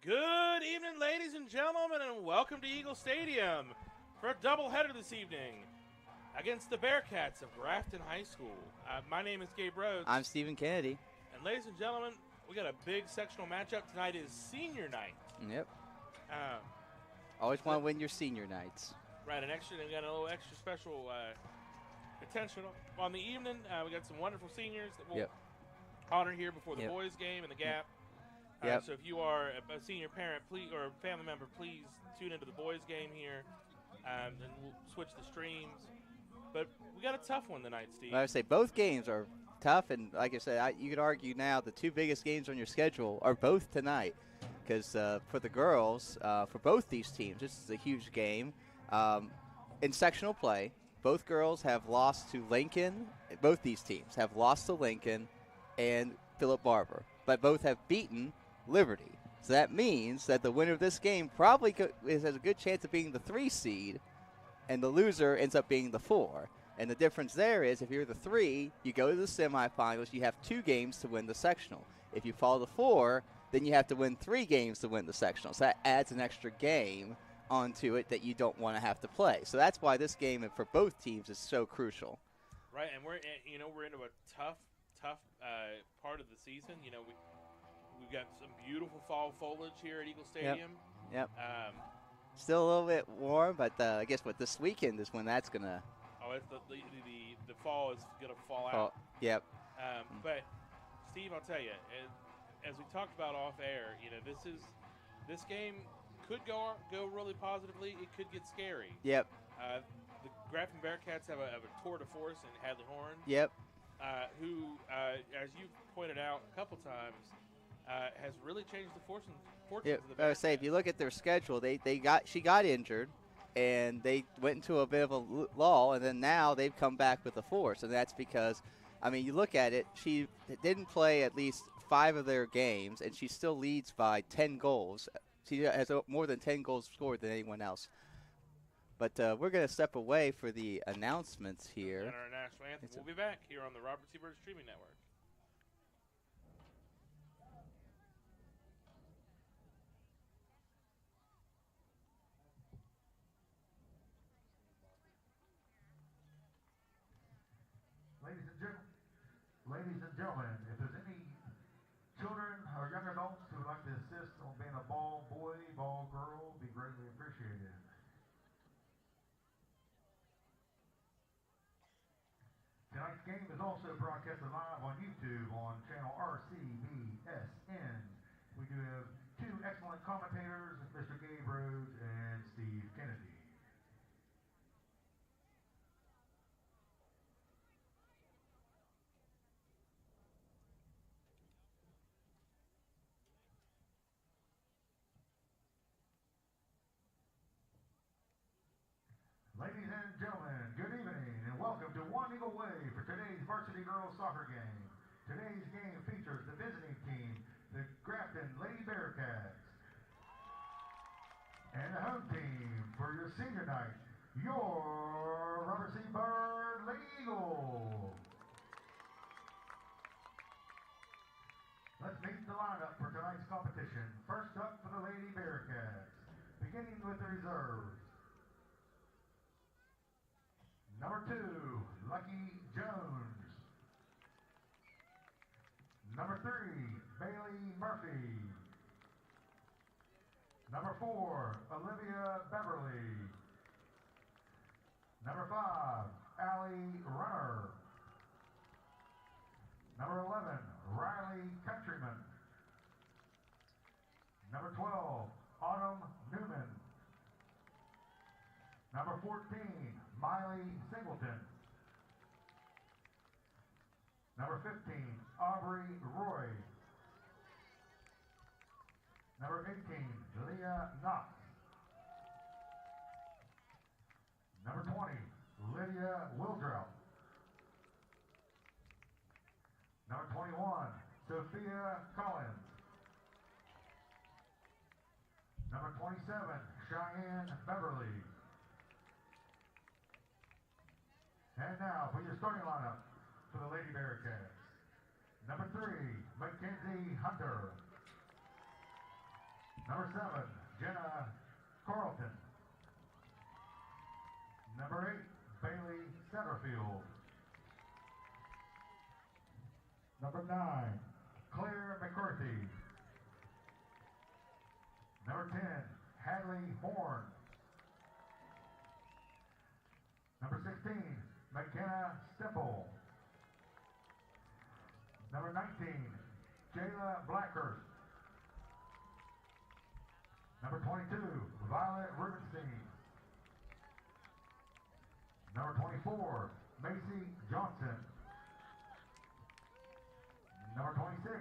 Good evening, ladies and gentlemen, and welcome to Eagle Stadium for a doubleheader this evening against the Bearcats of Grafton High School. My name is Gabe Rhodes. I'm Stephen Kennedy. And ladies and gentlemen, we got a big sectional matchup. Tonight is senior night. Yep. Um, Always want to win your senior nights. Right, we got a little extra special attention on the evening. We got some wonderful seniors that we'll honor here before the boys' game in the Gap. So if you are a senior parent, please, or a family member, please tune into the boys' game here, and we'll switch the streams. But we got a tough one tonight, Steve. I would say both games are tough, and like I said, you could argue now the two biggest games on your schedule are both tonight, because for the girls, for both these teams, this is a huge game. In sectional play, both girls have lost to Lincoln. Both these teams have lost to Lincoln and Philip Barber, but both have beaten Liberty. So that means that the winner of this game probably has a good chance of being the 3 seed, and the loser ends up being the 4. And the difference there is if you're the 3, you go to the semifinals, you have 2 games to win the sectional. If you fall to 4, then you have to win 3 games to win the sectional. So that adds an extra game onto it that you don't want to have to play. So that's why this game for both teams is so crucial. Right, and we're into a tough part of the season. We've got some beautiful fall foliage here at Eagle Stadium. Yep. Still a little bit warm, but I guess this weekend is when that's gonna. Oh, it's the fall is gonna fall out. Yep. But Steve, I'll tell you, as we talked about off air, this game could go really positively. It could get scary. Yep. The Grafton Bearcats have a tour de force in Hadley Horn. Yep. Who, as you pointed out a couple times, has really changed the fortunes of the Bearcats. I would say if you look at their schedule, she got injured, and they went into a bit of a lull, and then now they've come back with a force, and that's because, you look at it, she didn't play at least 5 of their games, and she still leads by 10 goals. She has more than 10 goals scored than anyone else. But we're going to step away for the announcements here. And our national anthem. We'll be back here on the Robert C. Byrd Streaming Network. Ladies and gentlemen, if there's any children or young adults who would like to assist on being a ball boy, ball girl, be greatly appreciated. Tonight's game is also broadcasted live on YouTube on channel RCBSN. We do have 2 excellent commentators, Mr. Gabe Rhodes and Steve Kennedy. Ladies and gentlemen, good evening and welcome to One Eagle Way for today's varsity girls soccer game. Today's game features the visiting team, the Grafton Lady Bearcats, and the home team for your senior night, your Robert C. Byrd Lady Eagles. Let's meet the lineup for tonight's competition. First up for the Lady Bearcats, beginning with the reserves. Number 2, Lucky Jones. Number 3, Bailey Murphy. Number 4, Olivia Beverly. Number 5, Allie Runner. Number 11, Riley Countryman. Number 12, Autumn Newman. Number 14, Miley Singleton. Number 15, Aubrey Roy. Number 18, Leah Knox. Number 20, Lydia Wildrout. Number 21, Sophia Collins. Number 27, Cheyenne Beverly. And now for your starting lineup for the Lady Bearcats. Number 3, Mackenzie Hunter. Number 7, Jenna Carlton. Number 8, Bailey Satterfield. Number 9, Claire McCarthy. Number 10, Hadley Horn. Number 16, McKenna Stemple. Number 19, Jayla Blackhurst. Number 22, Violet Rubenstein. Number 24, Macy Johnson. Number 26,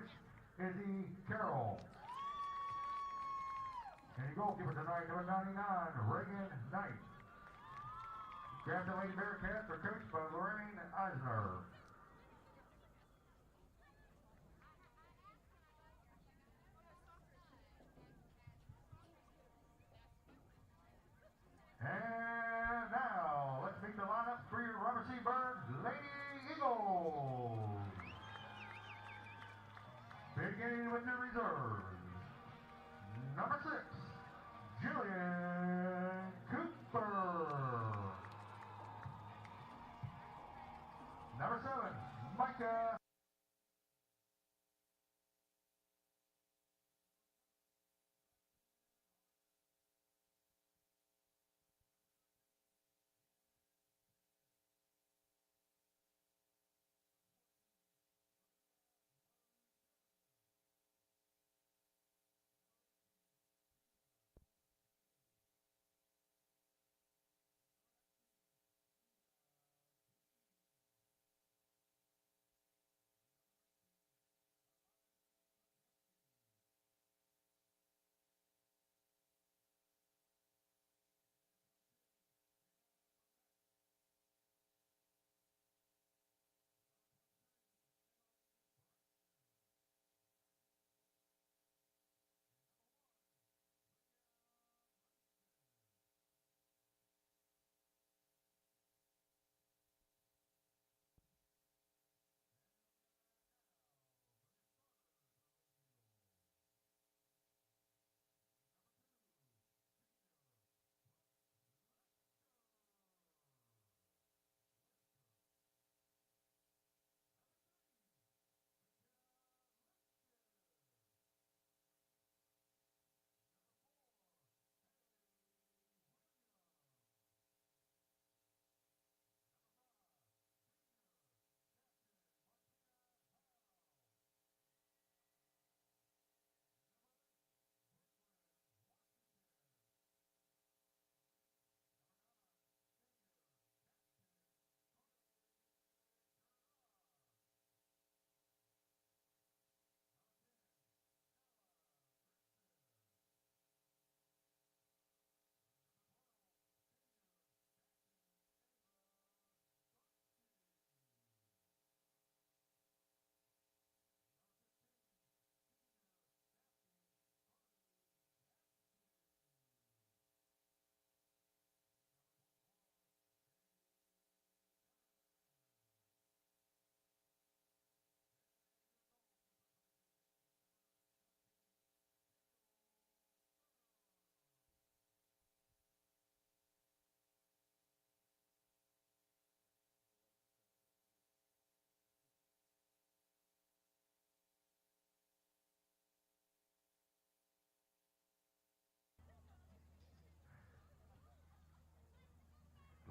Izzy Carroll. And your goalkeeper tonight, number 99, Reagan Knight. Grafton Lady Bearcats are coached by Lorraine Eisner. And now, let's meet the lineup for your Robert C. Burns Lady Eagles. Beginning with the reserves. Number 6, Julian Cooper. Number 7, Micah.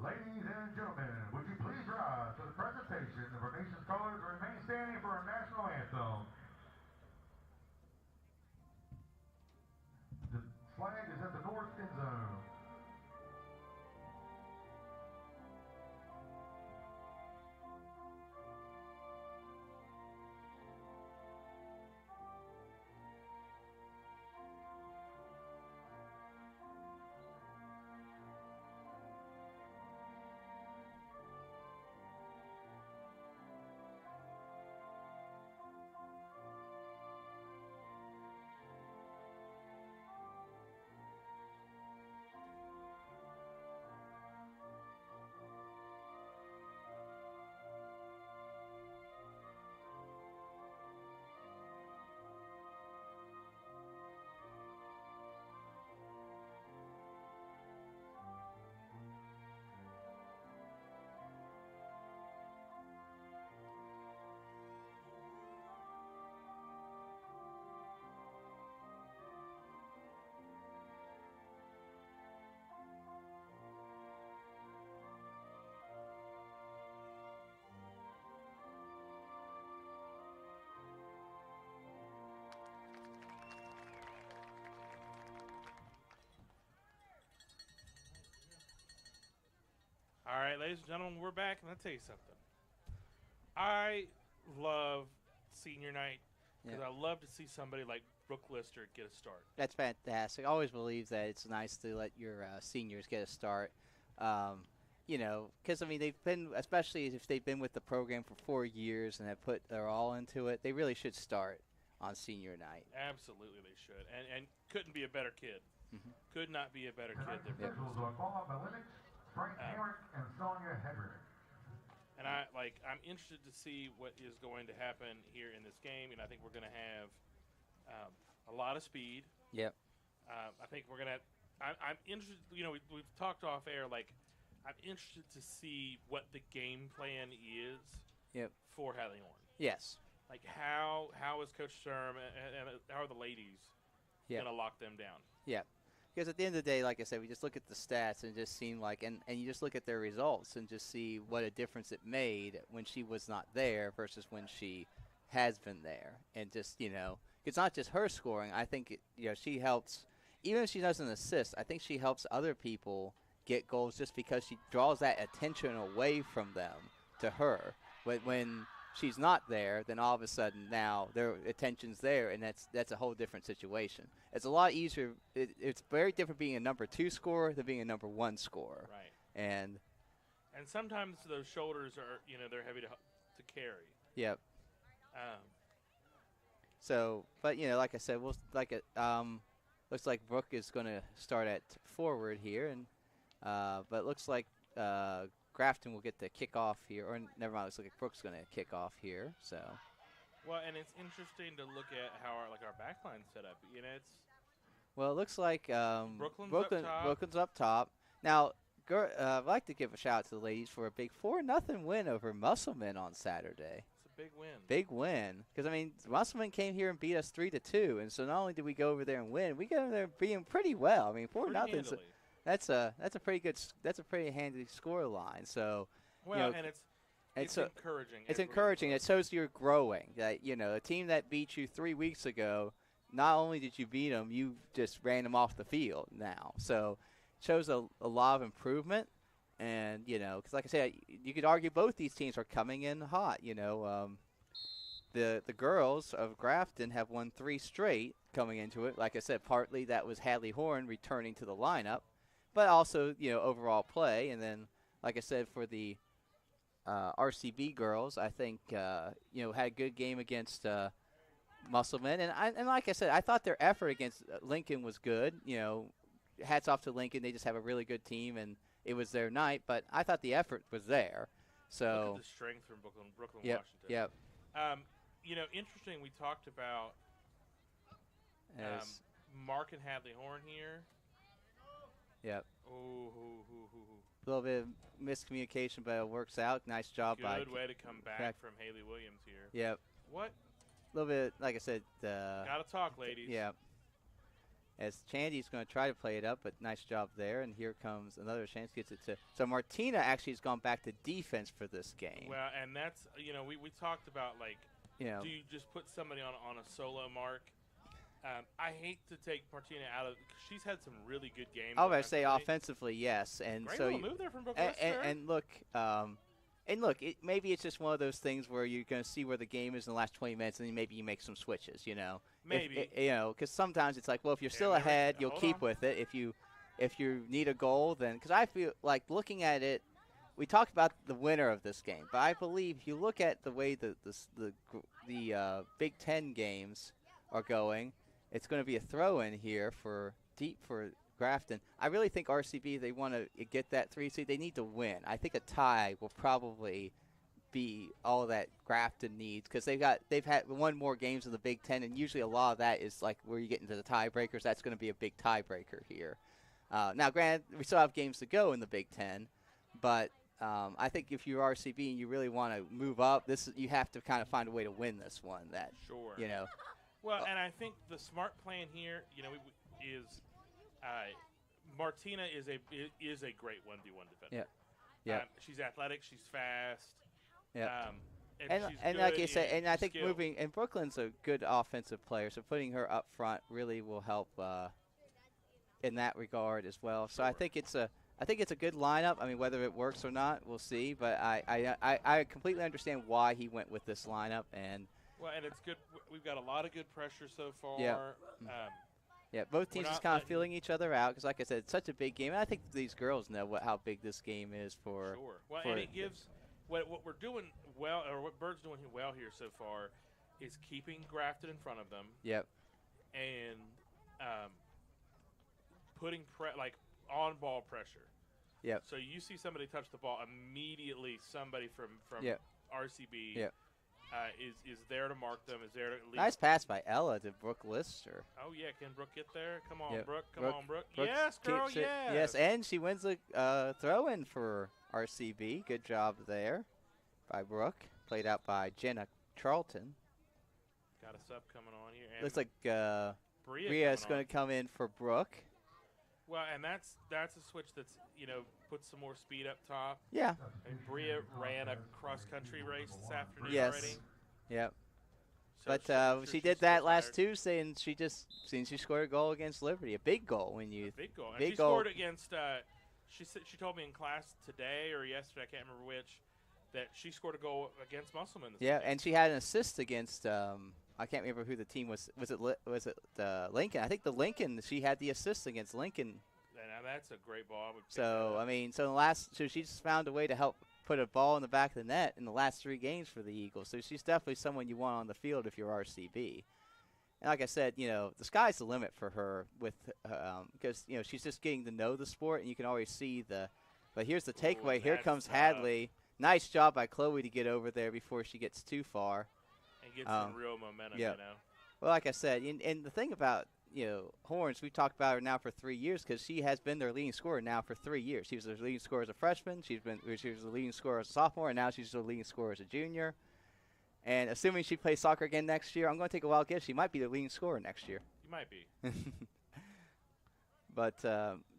Ladies and gentlemen, would you please rise for the presentation of our nation's colors and remain standing for our national anthem. The flag is at the north end zone. All right, ladies and gentlemen, we're back, and I'll tell you something. I love senior night because I love to see somebody like Brooke Lister get a start. That's fantastic. I always believe that it's nice to let your seniors get a start. You know, because, I mean, they've been, especially if they've been with the program for 4 years and have put their all into it, they really should start on senior night. Absolutely, they should. And couldn't be a better kid. Mm-hmm. Could not be a better kid than Brooke Lister. And I'm interested to see what is going to happen here in this game, and I think we're going to have a lot of speed. Yep. I think we're going to. I'm interested. You know, we've talked off air. Like, I'm interested to see what the game plan is. Yep. For Hadley Horn. Yes. Like how is Coach Sturm and how are the ladies going to lock them down? Yeah. Because at the end of the day, like I said, we just look at the stats and it just seemed like, and you just look at their results and just see what a difference it made when she was not there versus when she has been there. And just, you know, it's not just her scoring. I think, she helps, even if she doesn't assist, I think she helps other people get goals just because she draws that attention away from them to her. But when she's not there, then all of a sudden now their attention's there, and that's a whole different situation. It's a lot easier. It's very different being a number 2 scorer than being a number 1 scorer. Right. And sometimes those shoulders are, they're heavy to carry. Yep. So, but like I said, looks like Brooke is going to start at forward here, and but it looks like Grafton will get the kickoff here, or never mind. Looks like Brooke's going to kick off here. So. Well, and it's interesting to look at how our backline's set up. Well, it looks like Brooklyn's up top. Now, I'd like to give a shout out to the ladies for a big 4-0 win over Musselman on Saturday. It's a big win. Big win, because I mean, Musselman came here and beat us 3-2, and so not only did we go over there and win, we got over there being pretty well. I mean, 4-0. That's a pretty handy score line. So, and it's encouraging. It's encouraging. It shows you're growing. That a team that beat you 3 weeks ago, not only did you beat them, you just ran them off the field now. So, it shows a lot of improvement. And because like I said, you could argue both these teams are coming in hot. The girls of Grafton have won 3 straight coming into it. Like I said, partly that was Hadley Horn returning to the lineup, but also overall play. And then, like I said, for the RCB girls, I think had a good game against Musselman, and like I said, I thought their effort against Lincoln was good. Hats off to Lincoln; they just have a really good team, and it was their night. But I thought the effort was there. So look at the strength from Brooklyn, Washington. Yep. Interesting. We talked about Mark and Hadley Horn here. Yep. A little bit of miscommunication, but it works out. Nice job by. Good way to come back from Haley Williams here. Yep. What? A little bit, like I said. Gotta talk, ladies. Yeah. As Chandy's going to try to play it up, but nice job there. And here comes another chance. Gets it to. So Martina actually has gone back to defense for this game. Well, and that's we talked about do you just put somebody on a solo mark? I hate to take Martina out of because she's had some really good games. I was going to say offensively, yes, and great so little move there from Brooke and look, maybe it's just one of those things where you're going to see where the game is in the last 20 minutes, and then maybe you make some switches. Maybe because sometimes it's like, well, if you're still ahead, you'll keep with it. If you need a goal, then because I feel like looking at it. We talked about the winner of this game, but I believe if you look at the way the Big Ten games are going, it's going to be a throw-in here for Grafton. I really think RCB, they want to get that 3 seed. They need to win. I think a tie will probably be all that Grafton needs because they've had won more games in the Big Ten, and usually a lot of that is like where you get into the tiebreakers. That's going to be a big tiebreaker here. Now, granted, we still have games to go in the Big Ten, but I think if you're RCB and you really want to move up, you have to kind of find a way to win this one. Sure. Well, and I think the smart plan here, is Martina is a great 1v1 defender. Yeah. She's athletic. She's fast. Yeah. And like you said, and I think skill. moving and Brooklyn's a good offensive player, so putting her up front really will help in that regard as well. So I think it's I think it's a good lineup. I mean, whether it works or not, we'll see. But I completely understand why he went with this lineup. And it's good. We've got a lot of good pressure so far. Yeah. Yeah, both teams just kind of feeling each other out because, like I said, it's such a big game. And I think these girls know how big this game is for. Sure. Well, and it gives what we're doing well, or what Bird's doing well here so far, is keeping Grafton in front of them. Yep. And putting on-ball pressure. Yep. So you see somebody touch the ball, immediately somebody from RCB is there to mark them, is there to at least. Nice pass by Ella to Brooke Lister. Oh, yeah. Can Brooke get there? Come on, Yep. Brooke. Come on, Brooke. Brooke Yes, girl, yes. Yes, and she wins the throw-in for RCB. Good job there by Brooke. Played out by Jenna Charlton. Got a sub coming on here. And looks like Bria is going to come in for Brooke. Well, and that's a switch that's, puts some more speed up top. Yeah. And Bria ran a cross-country race this afternoon already. Yep. So but she did that last Tuesday, and she scored a goal against Liberty, a big goal. Big goal. And she scored against. She told me in class today or yesterday, I can't remember which, that she scored a goal against Musselman. Yeah, and she had an assist against. I can't remember who the team was. Was it Lincoln? I think the Lincoln. She had the assist against Lincoln. Now that's a great ball. So she's found a way to help put a ball in the back of the net in the last 3 games for the Eagles. So she's definitely someone you want on the field if you're RCB. And like I said, the sky's the limit for her with because she's just getting to know the sport, and you can always see the. But here's the takeaway. Here comes Hadley. Nice job by Chloe to get over there before she gets too far. And get some real momentum, Well, like I said, and the thing about Horns, we've talked about her now for 3 years because she has been their leading scorer now for 3 years. She was their leading scorer as a freshman. She was the leading scorer as a sophomore, and now she's the leading scorer as a junior. And assuming she plays soccer again next year, I'm going to take a wild guess. She might be the leading scorer next year. You might be. But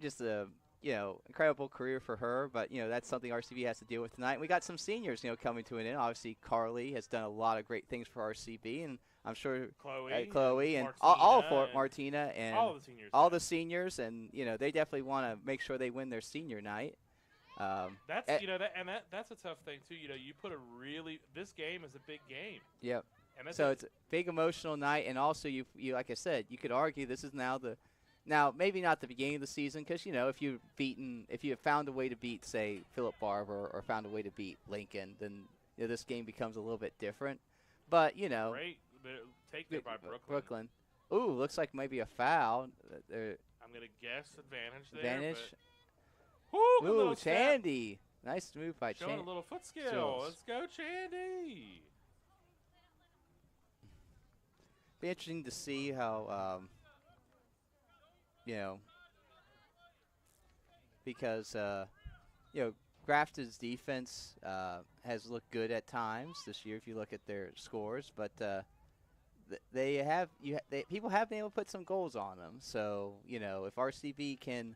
just a incredible career for her. But that's something RCB has to deal with tonight. And we got some seniors coming to an end. Obviously, Carly has done a lot of great things for RCB, and I'm sure Chloe and Martina and all the seniors, and they definitely want to make sure they win their senior night. That's a tough thing too. You put this game is a big game. Yep. And so it's a big emotional night, and also you like I said, you could argue this is now maybe not the beginning of the season because if you have found a way to beat say Philip Barber or found a way to beat Lincoln, then this game becomes a little bit different. But great take there by Brooklyn. Ooh, looks like maybe a foul. I'm gonna guess advantage. Ooh, Chandy. Nice move by Chandy. Showing a little foot skill. Let's go, Chandy. Be interesting to see how, because, Grafton's defense has looked good at times this year if you look at their scores, but people have been able to put some goals on them. So, if RCB can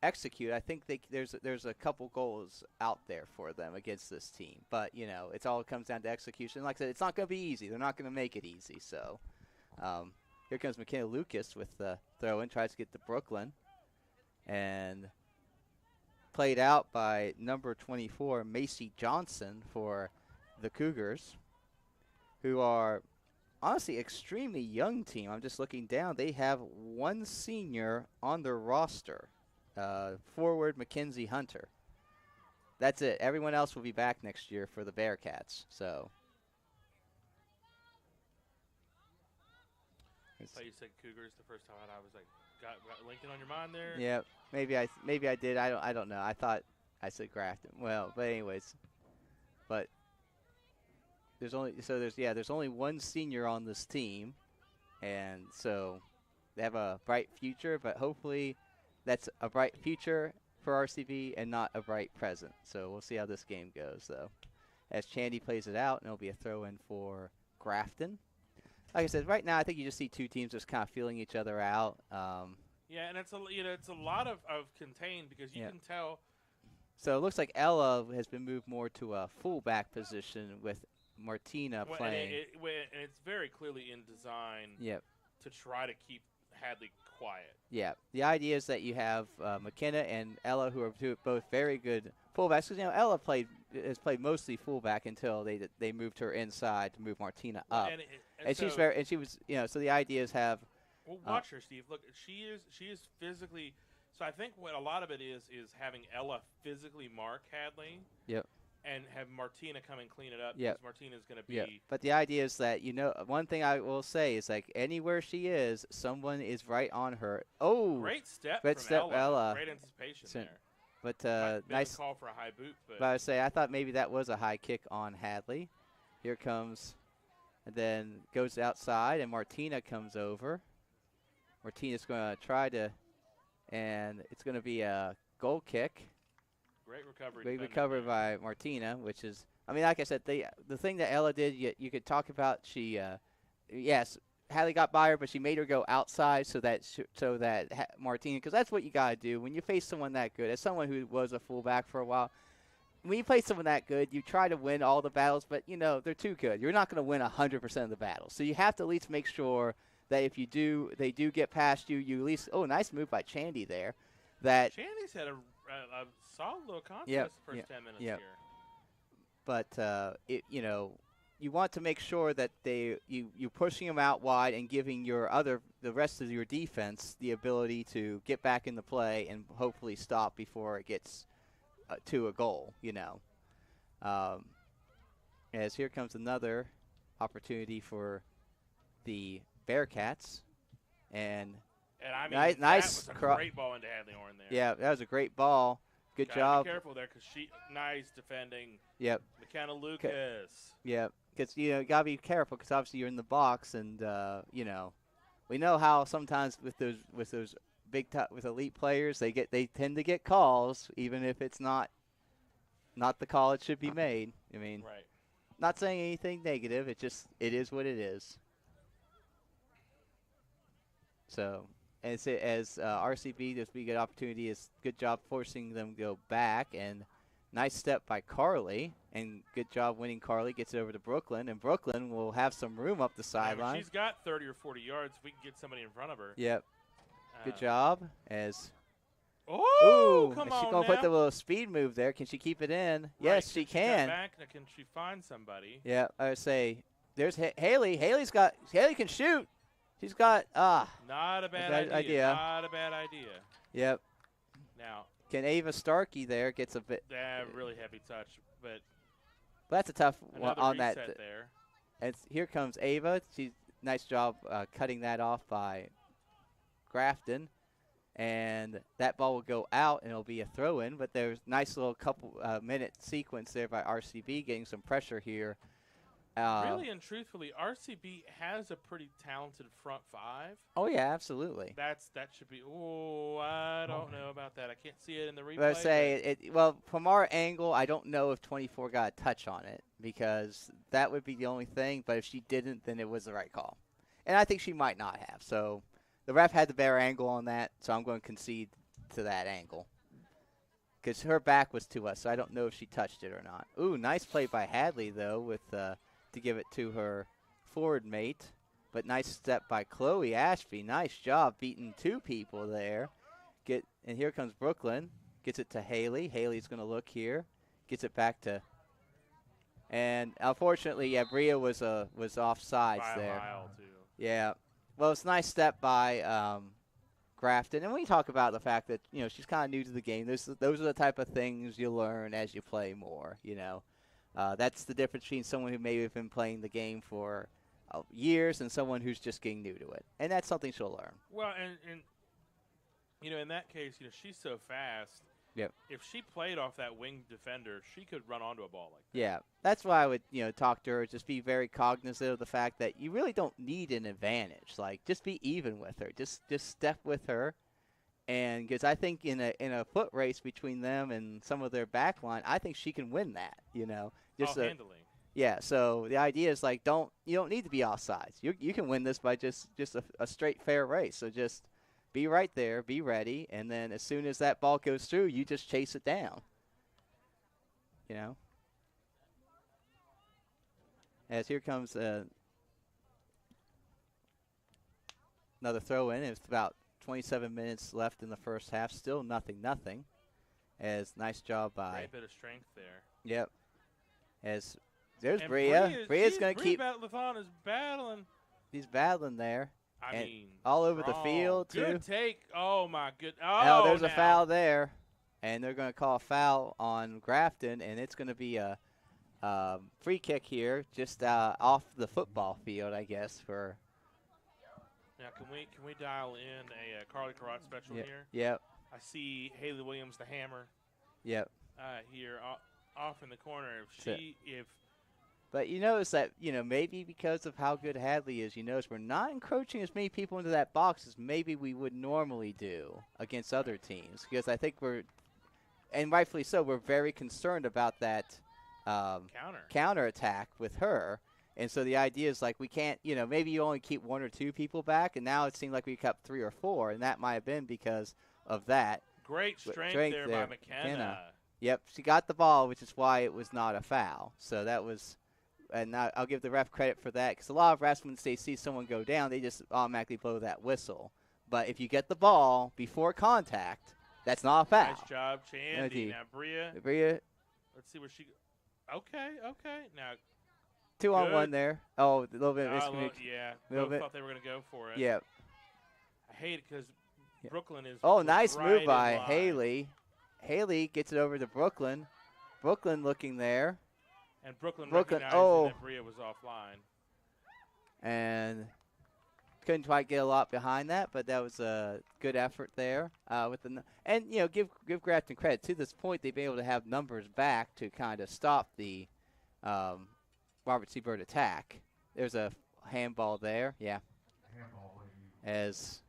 execute, I think there's a couple goals out there for them against this team. But it all comes down to execution. Like I said, it's not going to be easy. They're not going to make it easy. So here comes McKenna Lucas with the throw in, tries to get to Brooklyn, and played out by number 24 Macy Johnson for the Cougars, who are honestly extremely young team. I'm just looking down. They have 1 senior on their roster. Forward Mackenzie Hunter. That's it. Everyone else will be back next year for the Bearcats. So. I thought you said Cougars the first time. I was like, got Lincoln on your mind there? Yeah, maybe I did. I don't know. I thought I said Grafton. Well, but anyways, but there's only 1 senior on this team, and so they have a bright future. But hopefully, that's a bright future for RCB and not a bright present. So we'll see how this game goes, though. As Chandy plays it out, and it'll be a throw-in for Grafton. Like I said, right now I think you just see 2 teams just kind of feeling each other out. Yeah, and it's a lot of contained because you can tell. So it looks like Ella has been moved more to a fullback position with Martina playing. And it's very clearly in design. Yep. To try to keep Hadley quiet. Yeah, the idea is that you have McKenna and Ella, who are both very good fullbacks. Because Ella has played mostly fullback until they moved her inside to move Martina up, and so, she was So the idea is have. Well, watch her, Steve. Look, she is physically. So I think what a lot of it is having Ella physically mark Hadley. Yep. And have Martina come and clean it up. Yep. Because Martina's going to be. Yep. But the idea is that one thing I will say is like anywhere she is, someone is right on her. Oh, great step from Ella. Great anticipation there. But nice call for a high boot. But I would say I thought maybe that was a high kick on Hadley. Here comes, and then goes outside, and Martina comes over. Martina's going to try to, and it's going to be a goal kick. Great recovery. Great recovery by Martina, which is, like I said, the thing that Ella did, you could talk about. She, yes, Hadley got by her, but she made her go outside so that Martina, because that's what you got to do when you face someone that good. As someone who was a fullback for a while, when you play someone that good, you try to win all the battles, but they're too good. You're not going to win 100% of the battles, so you have to at least make sure that if they do get past you, you at least. Oh, nice move by Chandy there. That Chandy's had a solid little contest the first 10 minutes here. But you want to make sure that you pushing them out wide and giving the rest of your defense the ability to get back in the play and hopefully stop before it gets to a goal. As here comes another opportunity for the Bearcats, and nice that was a great ball into Hadley Horn there. Yeah, that was a great ball. Good job. Be careful there, because nice defending. Yep. McKenna Lucas. Yep. Because you gotta be careful, because obviously you're in the box, and we know how sometimes with those with elite players they tend to get calls even if it's not the call it should be made. Right. Not saying anything negative. It is what it is. So. As RCB, this be a good opportunity. Is good job forcing them to go back, and nice step by Carly, and good job winning. Carly gets it over to Brooklyn, and Brooklyn will have some room up the sideline. She's got 30 or 40 yards. If we can get somebody in front of her. Yep. Good job. Come on! She's gonna put the little speed move there. Can she keep it in? Right. Yes, she can. Back. Now, can she find somebody? Yeah, I would say there's Haley. Haley can shoot. She's got not a bad idea. Not a bad idea. Yep. Now can Ava Starkey there gets a bit really heavy touch, but that's a tough one on that. There. And here comes Ava. She's nice job cutting that off by Grafton, and that ball will go out and it'll be a throw in. But there's nice little couple minute sequence there by RCB getting some pressure here. Really and truthfully, RCB has a pretty talented front five. Oh yeah, absolutely. That should be. Oh, I don't know about that. I can't see it in the replay. I would say from our angle, I don't know if 24 got a touch on it, because that would be the only thing. But if she didn't, then it was the right call, and I think she might not have. So the ref had the better angle on that, so I'm going to concede to that angle, because her back was to us. So I don't know if she touched it or not. Ooh, nice play by Hadley though with. To give it to her forward mate, but nice step by Chloe Ashby. Nice job beating two people there. And here comes Brooklyn. Gets it to Haley. Haley's going to look here. Gets it back to. And unfortunately, Bria was offsides there. By a mile, too. Yeah. Well, it's a nice step by Grafton. And we talk about the fact that she's kind of new to the game. Those are the type of things you learn as you play more. That's the difference between someone who may have been playing the game for years and someone who's just getting new to it. And that's something she'll learn. Well, and in that case, she's so fast. Yep. If she played off that wing defender, she could run onto a ball like that. Yeah. That's why I would, talk to her. Just be very cognizant of the fact that you really don't need an advantage. Like, just be even with her. Just step with her. And because I think in a foot race between them and some of their back line, I think she can win that, handily. Yeah, so the idea is you don't need to be offsides. You can win this by just a straight fair race. So just be right there, be ready, and then as soon as that ball goes through, you just chase it down. As here comes another throw in. It's about 27 minutes left in the first half. Still 0-0. As nice job by. Great bit of strength there. Yep. As there's Bria. Bria's going to keep. Lathon is battling. He's battling there. I mean, all over the field too. Good take. Oh my good. Oh, there's a foul there, and they're going to call a foul on Grafton, and it's going to be a free kick here, just off the football field, I guess. For now, can we dial in a Carly Carrot special here? Yep. I see Haley Williams, the hammer. Yep. Here off in the corner. But you notice that, maybe because of how good Hadley is, you notice we're not encroaching as many people into that box as maybe we would normally do against other teams. Because I think and rightfully so, we're very concerned about that counter-attack with her. And so the idea is, like, we can't, maybe you only keep 1 or 2 people back, and now it seemed like we kept 3 or 4, and that might have been because of that. Great strength there by McKenna. Yep, she got the ball, which is why it was not a foul. So that was... And I'll give the ref credit for that, because a lot of refs, when they see someone go down, they just automatically blow that whistle. But if you get the ball before contact, that's not a foul. Nice job, Chandy. Now, Bria. Let's see where she – okay. Now, 2-on-1 there. Oh, a little bit of miscommunication. Yeah. Both thought they were going to go for it. Yep. I hate it because Brooklyn is nice right move by in line. Haley. Haley gets it over to Brooklyn. Brooklyn looking there. And Brooklyn recognized that Bria was offline. And couldn't quite get a lot behind that, but that was a good effort there. Give Grafton credit. To this point, they've been able to have numbers back to kind of stop the Robert C. Byrd attack. There's a handball there. Yeah. As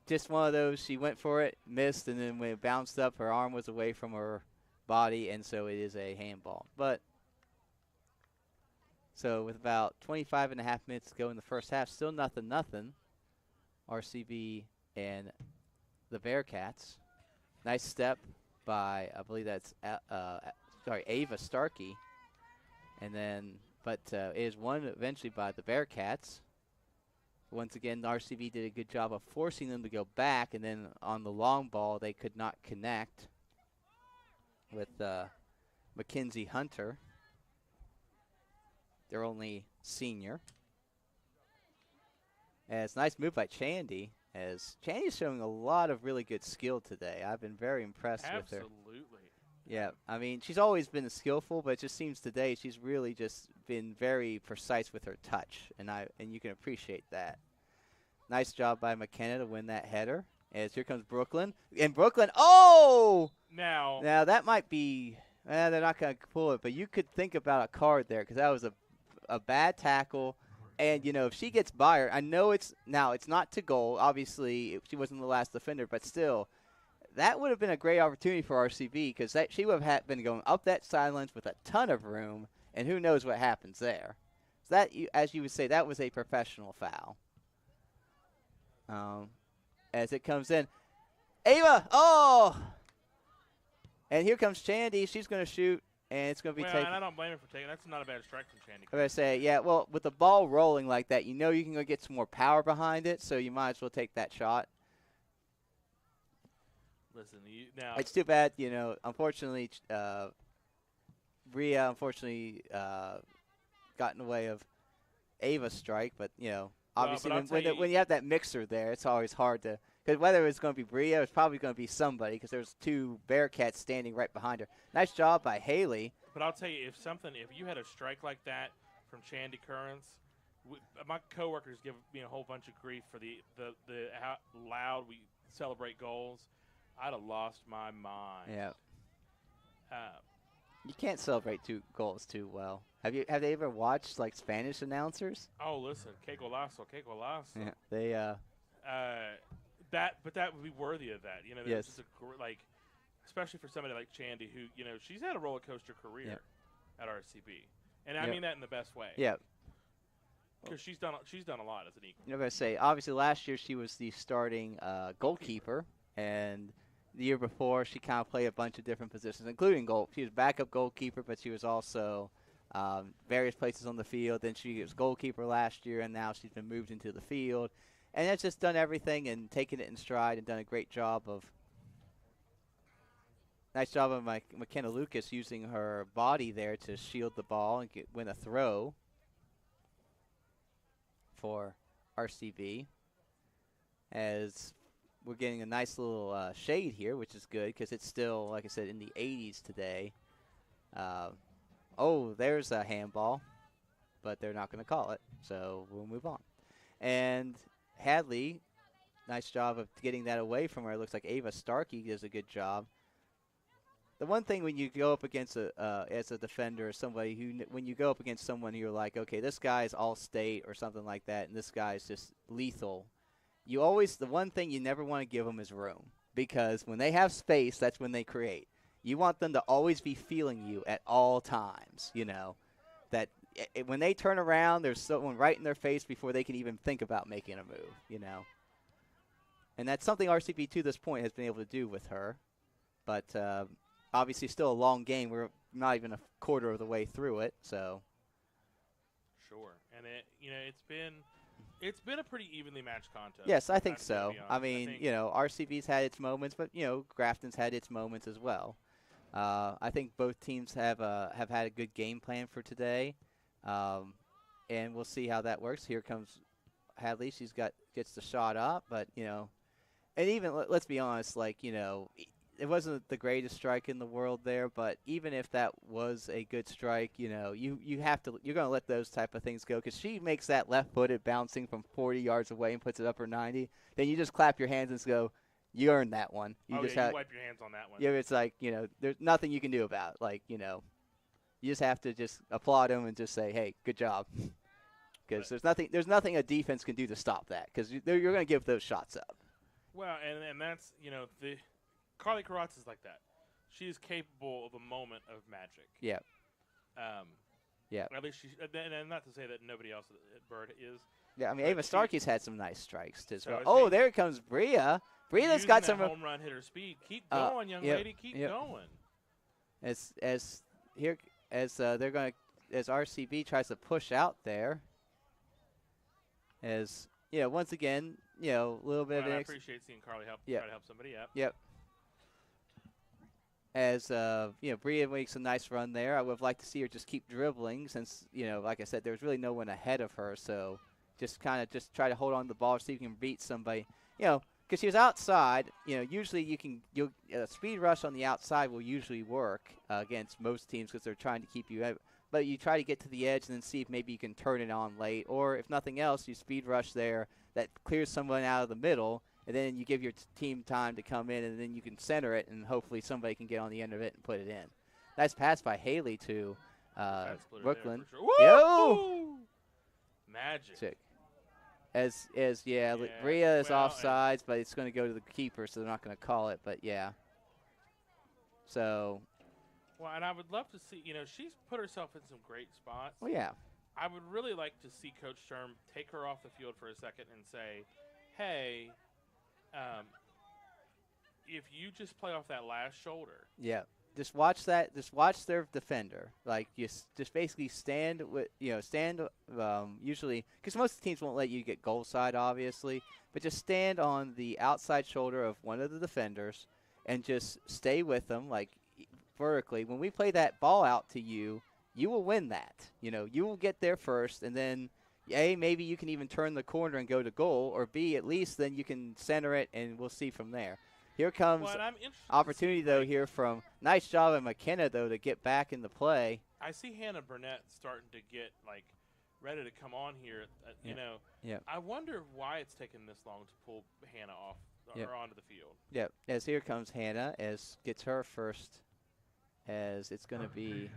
just one of those, she went for it, missed, and then when it bounced up, her arm was away from her body, and so it is a handball. But so with about 25 and a half minutes to go in the first half, still 0-0. RCB and the Bearcats. Nice step by, I believe that's Ava Starkey. And then, but it is won eventually by the Bearcats. Once again, RCB did a good job of forcing them to go back, and then on the long ball, they could not connect with Mackenzie Hunter, their only senior. As nice move by Chandy, as Chandy's showing a lot of really good skill today. I've been very impressed with her. Absolutely. Yeah, I mean, she's always been skillful, but it just seems today she's really just been very precise with her touch, and you can appreciate that. Nice job by McKenna to win that header. As here comes Brooklyn. And Brooklyn, Now that might be, they're not going to pull it, but you could think about a card there, because that was a bad tackle. And, if she gets by her, I know it's not to goal. Obviously, she wasn't the last defender, but still, that would have been a great opportunity for RCB, because she would have been going up that sidelines with a ton of room, and who knows what happens there. So that, as you would say, that was a professional foul. As it comes in. Ava! And here comes Chandy. She's going to shoot, and it's going to be taken. I don't blame her for taking. That's not a bad strike from Chandy. I'm going to say, yeah, well, with the ball rolling like that, you can go get some more power behind it, so you might as well take that shot. Listen, now it's too bad, unfortunately, Bria got in the way of Ava's strike, but, obviously when you have that mixer there, it's always hard to, because whether it's going to be Bria, it's probably going to be somebody, because there's 2 Bearcats standing right behind her. Nice job by Haley. But I'll tell you, if you had a strike like that from Chandy Currents, my coworkers give me a whole bunch of grief for the how loud we celebrate goals. I'd have lost my mind. Yeah. You can't celebrate 2 goals too well. Have they ever watched like Spanish announcers? Oh, listen, que golazo, que golazo. Yeah, they that would be worthy of that. Yes. Just especially for somebody like Chandy, who she's had a roller coaster career at RCB, and I mean that in the best way. Yeah. Because she's done a lot as an equal. I'm going to say, obviously last year she was the starting goalkeeper, and the year before she kind of played a bunch of different positions, including goal. She was backup goalkeeper, but she was also various places on the field. Then she was goalkeeper last year, and now she's been moved into the field. And has just done everything and taken it in stride and done a great job of McKenna Lucas using her body there to shield the ball and win a throw for RCB. As we're getting a nice little shade here, which is good because it's still, like I said, in the 80s today. Oh, there's a handball, but they're not going to call it, so we'll move on. And Hadley, nice job of getting that away from her. It looks like Ava Starkey does a good job. The one thing when you go up against as a defender or somebody when you go up against someone you're like, okay, this guy's all-state or something like that, and this guy's just lethal. The one thing you never want to give them is room, because when they have space, that's when they create. You want them to always be feeling you at all times, that when they turn around, there's someone right in their face before they can even think about making a move, And that's something RCB to this point has been able to do with her. But obviously still a long game. We're not even a quarter of the way through it, so. Sure. And it's been a pretty evenly matched contest. Yes, I think so. I mean, RCB's had its moments, but Grafton's had its moments as well. I think both teams have had a good game plan for today, and we'll see how that works. Here comes Hadley. Gets the shot up, but and even let's be honest, it wasn't the greatest strike in the world there, but even if that was a good strike, you're going to let those type of things go, because she makes that left-footed bouncing from 40 yards away and puts it up or 90. Then you just clap your hands and go, you earned that one. You wipe your hands on that one. Yeah, it's like, there's nothing you can do about it. You just have to just applaud them and just say, hey, good job. Because there's nothing a defense can do to stop that, because you're going to give those shots up. Well, and that's, Carly Karatz is like that. She is capable of a moment of magic. Yeah. Yeah. At least and not to say that nobody else at Bird is. Yeah, I mean, Ava Starkey's had some nice strikes as well. Oh, there comes Bria. Bria's got some home run hitter speed. Keep going, young lady. Keep going. As RCB tries to push out there. As once again, a little bit of. I appreciate seeing Carly try to help somebody up. Yep. As Bria makes a nice run there. I would have liked to see her just keep dribbling, since like I said, there's really no one ahead of her. So just try to hold on to the ball, see if you can beat somebody. Because she was outside. Usually a speed rush on the outside will usually work against most teams, because they're trying to keep you out. But you try to get to the edge and then see if maybe you can turn it on late, or if nothing else, you speed rush there that clears someone out of the middle. And then you give your team time to come in, and then you can center it, and hopefully somebody can get on the end of it and put it in. Nice pass by Haley to Brooklyn. Sure. Yo! Magic. Bria is offsides, but it's going to go to the keeper, so they're not going to call it. But yeah. So. Well, and I would love to see. She's put herself in some great spots. Well, yeah. I would really like to see Coach Sturm take her off the field for a second and say, "Hey." If you just play off that last shoulder. Yeah. Just watch that. Just watch their defender. You just basically stand with, usually, because most teams won't let you get goal side, obviously, but just stand on the outside shoulder of one of the defenders and just stay with them, vertically. When we play that ball out to you, you will win that. You will get there first, and then A, maybe you can even turn the corner and go to goal, or B, at least then you can center it, and we'll see from there. Here comes opportunity, though, here from nice job of McKenna, though, to get back in the play. I see Hannah Burnett starting to get, ready to come on here. I wonder why it's taken this long to pull Hannah off or onto the field. Yep, as here comes Hannah, as gets her first, as it's going to be.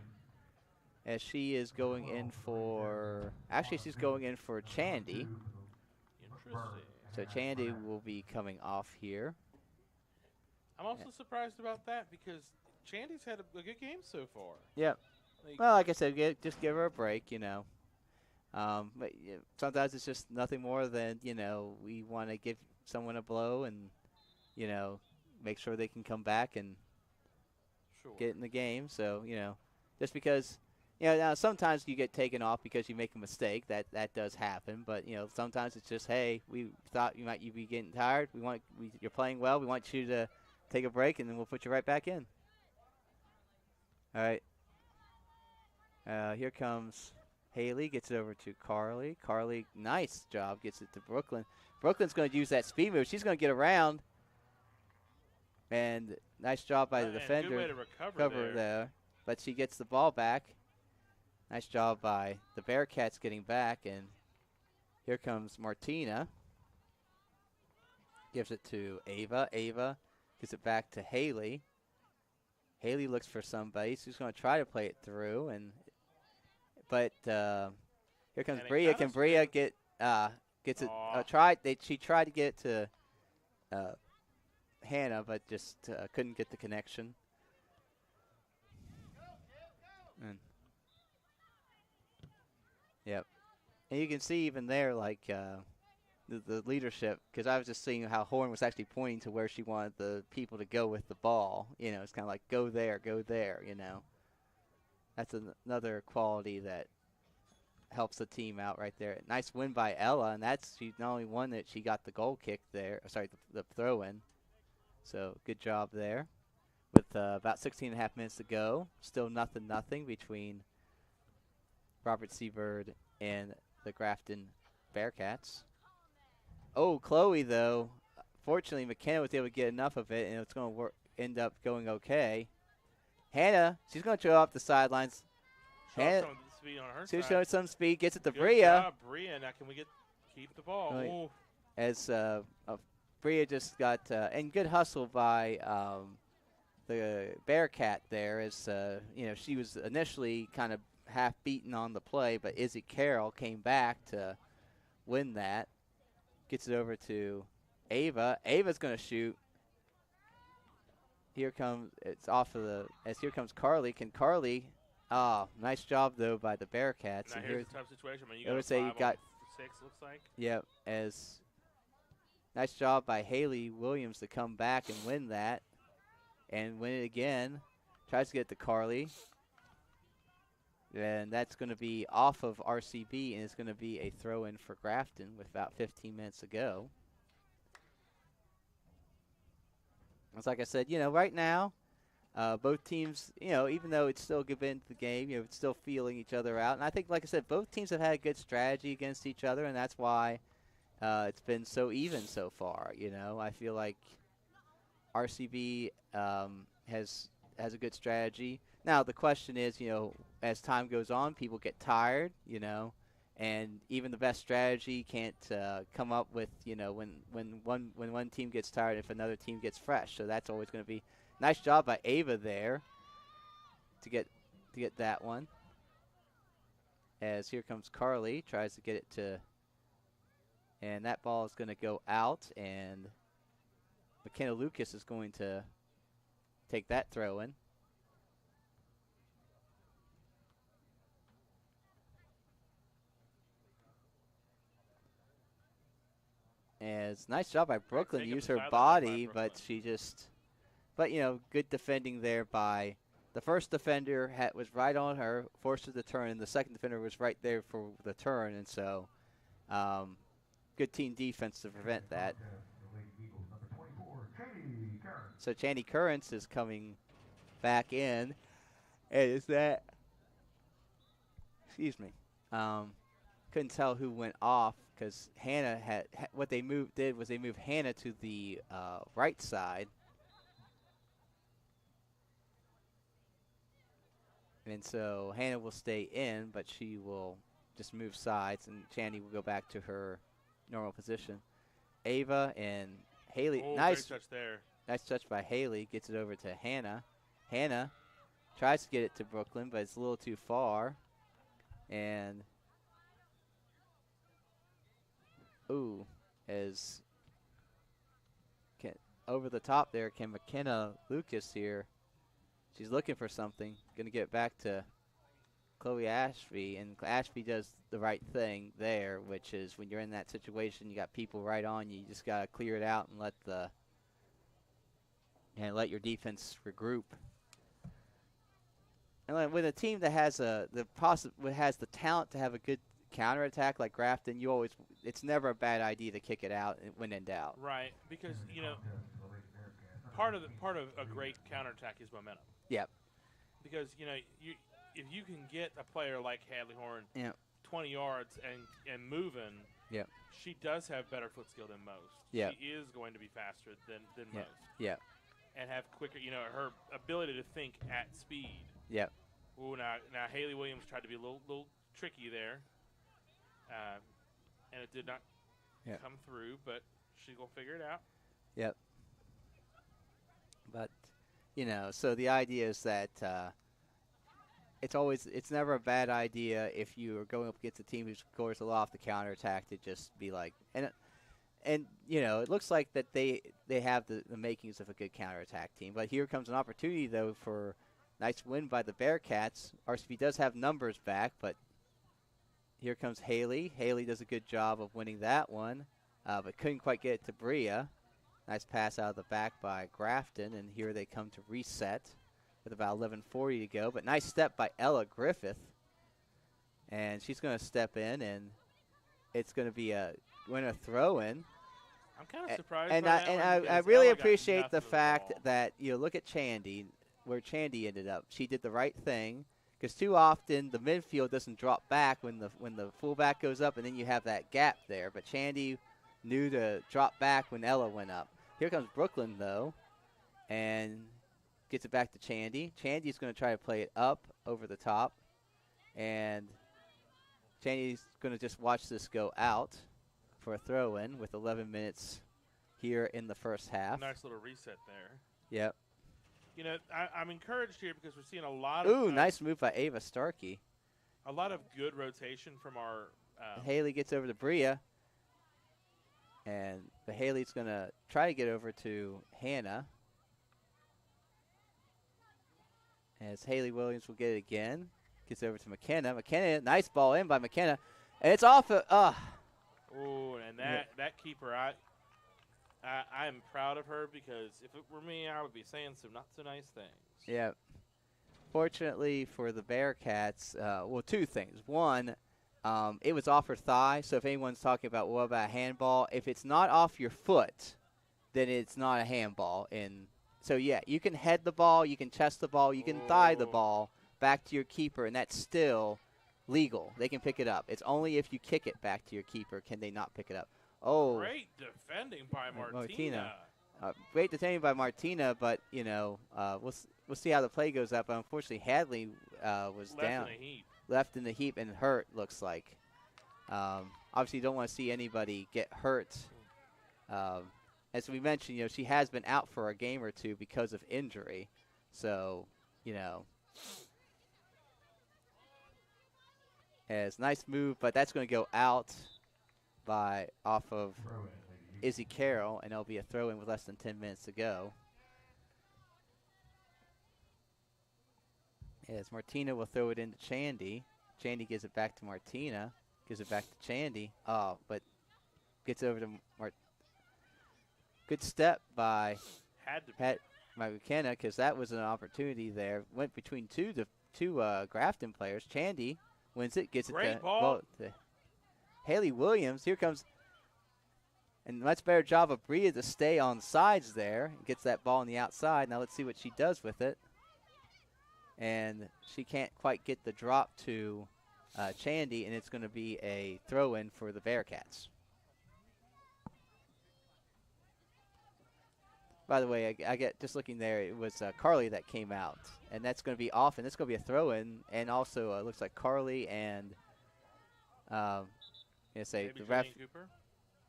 As she is going in for, she's going in for Chandy. Interesting. So Chandy will be coming off here. I'm also surprised about that, because Chandy's had a good game so far. Yeah. Well, like I said, just give her a break, But sometimes it's just nothing more than, we want to give someone a blow and, make sure they can come back and get in the game. So, just because Now sometimes you get taken off because you make a mistake. That does happen. But sometimes it's just, hey, we thought you be getting tired. You're playing well. We want you to take a break, and then we'll put you right back in. All right. Here comes Haley. Gets it over to Carly. Carly, nice job. Gets it to Brooklyn. Brooklyn's going to use that speed move. She's going to get around. And nice job by the defender. Good way to recover there. But she gets the ball back. Nice job by the Bearcats getting back. And here comes Martina. Gives it to Ava. Ava gives it back to Haley. Haley looks for somebody. She's going to try to play it through. But here comes Bria. Can Bria gets it? She tried to get it to Hannah, but just couldn't get the connection. Yep. And you can see even there, like, the leadership, because I was just seeing how Horn was actually pointing to where she wanted the people to go with the ball. It's kind of like, go there, That's another quality that helps the team out right there. Nice win by Ella, and she not only won it, she got the goal kick there. Sorry, the throw-in. So good job there. With about 16 and a half minutes to go, still nothing between Robert Seabird and the Grafton Bearcats. Oh, Chloe, though, fortunately McKenna was able to get enough of it, and it's going to end up going okay. Hannah, she's going to throw off the sidelines. She's showing some speed, gets it to Bria. Good job, Bria. Now can we keep the ball? Right. As Bria just got, and good hustle by the Bearcat there, as she was initially kind of half beaten on the play, but Izzy Carroll came back to win that. Gets it over to Ava. Ava's going to shoot. Here comes here comes Carly. Can Carly? Nice job though by the Bearcats. Now here's a tough situation. I mean, you got 6, looks like. Yep. As nice job by Haley Williams to come back and win that, and win it again. Tries to get to Carly. And that's going to be off of RCB, and it's going to be a throw-in for Grafton with about 15 minutes to go. It's like I said, right now, both teams, even though it's still good into the game, it's still feeling each other out. And I think, like I said, both teams have had a good strategy against each other, and that's why it's been so even so far. I feel like RCB has a good strategy. Now, the question is, as time goes on, people get tired, and even the best strategy can't come up with, when one team gets tired, if another team gets fresh. So that's always going to be nice job by Ava there to get that one. As here comes Carly, tries to get it to, and that ball is going to go out, and McKenna Lucas is going to take that throw in. As nice job by Brooklyn, use her body, but she just, good defending there by the first defender. Was right on her, forced her to turn, and the second defender was right there for the turn, and so good team defense to prevent that. So Chandy Currents is coming back in, and is that, excuse me, couldn't tell who went off. Because Hannah what they did was they moved Hannah to the right side. And so Hannah will stay in, but she will just move sides, and Chandy will go back to her normal position. Ava and Haley. Nice touch there. Nice touch by Haley. Gets it over to Hannah. Hannah tries to get it to Brooklyn, but it's a little too far. And as over the top there, can McKenna Lucas here. She's looking for something. Going to get back to Chloe Ashby, and Ashby does the right thing there, which is when you're in that situation, you got people right on you. You just got to clear it out and let your defense regroup. And with a team that has has the talent to have a good counterattack like Grafton, it's never a bad idea to kick it out when in doubt. Right, because part of a great counterattack is momentum. Yep. Because if you can get a player like Hadley Horn 20 yards and moving, she does have better foot skill than most. Yep. She is going to be faster than most. Yeah. And have quicker, her ability to think at speed. Yep. Ooh, now Haley Williams tried to be a little tricky there, and it did not come through, but she will figure it out. Yep. But so the idea is that it's never a bad idea if you are going up against a team who scores a lot off the counterattack to just be like and it looks like that they have the makings of a good counterattack team. But here comes an opportunity though for nice win by the Bearcats. RCB does have numbers back, but here comes Haley. Haley does a good job of winning that one, but couldn't quite get it to Bria. Nice pass out of the back by Grafton, and here they come to reset with about 11:40 to go. But nice step by Ella Griffith, and she's going to step in, and it's going to be a throw-in. I'm kind of surprised. And by that I really appreciate the fact that look at Chandy, where Chandy ended up. She did the right thing, because too often the midfield doesn't drop back when the fullback goes up, and then you have that gap there. But Chandy knew to drop back when Ella went up. Here comes Brooklyn, though, and gets it back to Chandy. Chandy's going to try to play it up over the top, and Chandy's going to just watch this go out for a throw-in with 11 minutes here in the first half. Nice little reset there. Yep. I'm encouraged here because we're seeing a lot of... Ooh, nice move by Ava Starkey. A lot of good rotation from our... Haley gets over to Bria. And the Haley's going to try to get over to Hannah. As Haley Williams will get it again. Gets over to McKenna. McKenna, nice ball in by McKenna. And it's off. Ooh, and that keeper, I'm proud of her because if it were me, I would be saying some not so nice things. Yeah. Fortunately for the Bearcats, two things. One, it was off her thigh, so if anyone's talking about what about a handball, if it's not off your foot, then it's not a handball. So, you can head the ball, you can chest the ball, you can thigh the ball back to your keeper, and that's still legal. They can pick it up. It's only if you kick it back to your keeper can they not pick it up. Oh, great defending by Martina. Great defending by Martina, but we'll see how the play goes up. But unfortunately, Hadley was down, left in the heap, and hurt. Looks like. Obviously, you don't want to see anybody get hurt. As we mentioned, she has been out for a game or two because of injury. So, as nice move, but that's going to go out off of Izzy Carroll, and it'll be a throw-in with less than 10 minutes to go. As Martina will throw it into Chandy. Chandy gives it back to Martina. Gives it back to Chandy. Oh, but gets over to good step by McKenna, because that was an opportunity there. Went between two Grafton players. Chandy wins it, gets Great to Haley Williams. Here comes, and much better job of Bria to stay on sides there. Gets that ball on the outside. Now let's see what she does with it. And she can't quite get the drop to Chandy, and it's going to be a throw-in for the Bearcats. By the way, I get just looking there, it was Carly that came out, and that's going to be off, and it's going to be a throw-in, and also it looks like Carly and the ref. Cooper?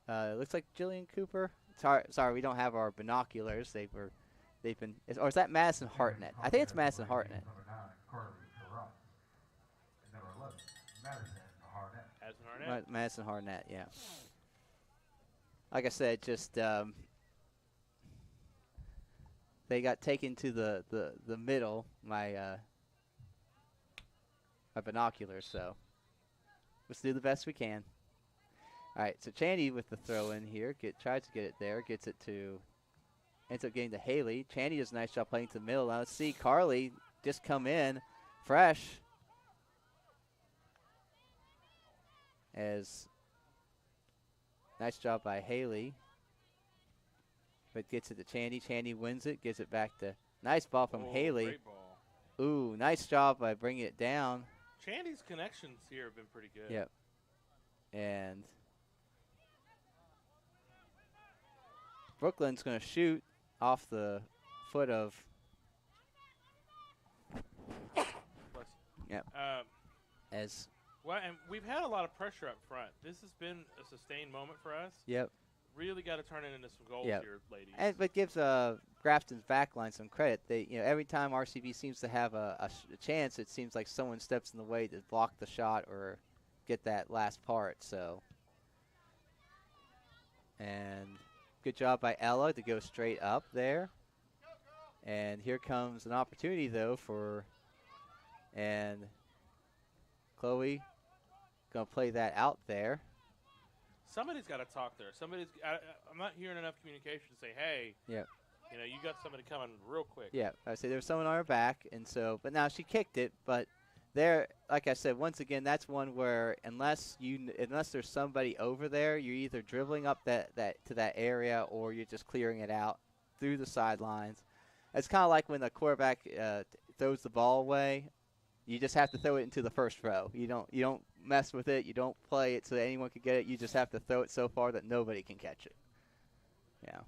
It looks like Jillian Cooper. Sorry, we don't have our binoculars. They've been, or is that Madison Hartnett? I think it's Madison Hartnett. Madison Hartnett, yeah. Like I said, just they got taken to the middle, my binoculars, so let's do the best we can. All right, so Chandy with the throw in here, tries to get it there, ends up getting to Haley. Chandy does a nice job playing to the middle. Now let's see Carly just come in, fresh. As nice job by Haley. But gets it to Chandy. Chandy wins it, gives it back to nice ball from Haley. Great ball. Ooh, nice job by bringing it down. Chandy's connections here have been pretty good. Yep. And Brooklyn's going to shoot off the foot of. Yep. As. Well, and we've had a lot of pressure up front. This has been a sustained moment for us. Yep. Really got to turn it into some goals here, ladies. And but gives Grafton's backline some credit. They, every time RCB seems to have a chance, it seems like someone steps in the way to block the shot or get that last part. So, and good job by Ella to go straight up there. And here comes an opportunity though and Chloe gonna play that out there. Somebody's got to talk there. I'm not hearing enough communication to say, hey, yep. You got somebody coming real quick. Yeah, I say there was someone on her back, and so, but now she kicked it. But there, like I said, once again, that's one where unless there's somebody over there, you're either dribbling up that to that area or you're just clearing it out through the sidelines. It's kind of like when the quarterback throws the ball away. You just have to throw it into the first row. You don't mess with it. You don't play it so that anyone can get it. You just have to throw it so far that nobody can catch it. Yeah.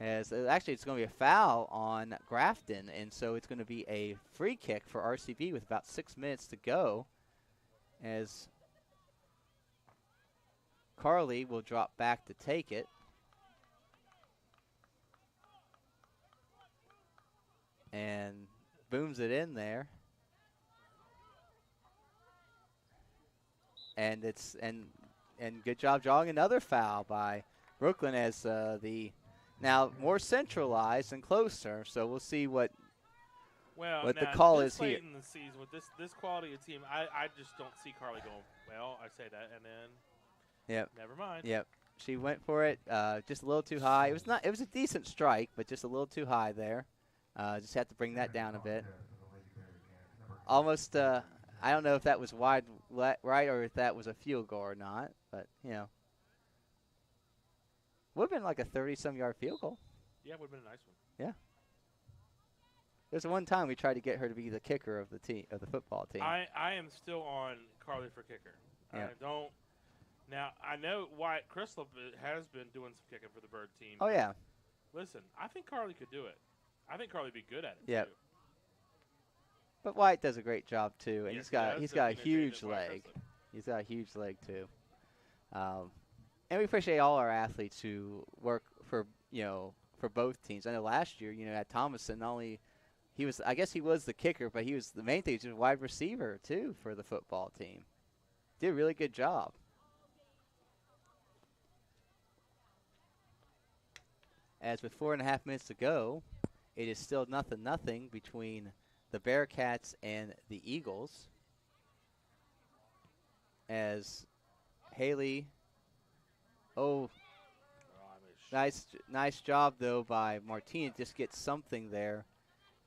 As actually, it's going to be a foul on Grafton, and so it's going to be a free kick for RCB with about 6 minutes to go. As Carly will drop back to take it. And booms it in there. And good job drawing another foul by Brooklyn as the now more centralized and closer. So we'll see what the call is here. Late in the season with this quality of team, I just don't see Carly going, well, I say that, and then never mind. Yep. She went for it just a little too high. It was a decent strike, but just a little too high there. Just have to bring that down a bit. Almost, I don't know if that was wide right or if that was a field goal or not, but, would have been like a 30-some yard field goal. Yeah, it would have been a nice one. Yeah. There's one time we tried to get her to be the kicker of the team, of the football team. I am still on Carly for kicker. Yeah. Now, I know Wyatt Crislip has been doing some kicking for the Bird team. Oh, yeah. Listen, I think Carly could do it. I think Carly would be good at it, yep. too. But Wyatt does a great job, too. And yes, he's got a huge leg. He's got a huge leg, too. And we appreciate all our athletes who work for both teams. I know last year, at Thomason, not only he was the kicker, but he was the main thing, he was a wide receiver, too, for the football team. Did a really good job. As with 4.5 minutes to go, it is still 0-0 between the Bearcats and the Eagles. As Haley, nice job though by Martina. Just get something there.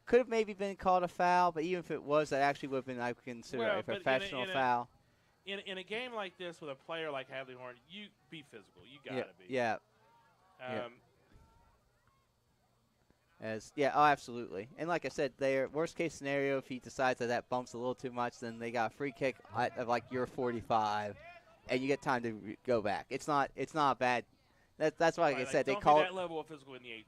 Could have maybe been called a foul, but even if it was, that actually would have been, I would consider a professional foul. In a game like this with a player like Hadley Horn, you be physical. You gotta be. Yeah. Absolutely. And like I said, their worst case scenario, if he decides that bumps a little too much, then they got a free kick of like your 45, and you get time to go back. It's not bad. That's why, like I said, they call that level of physical in the 18.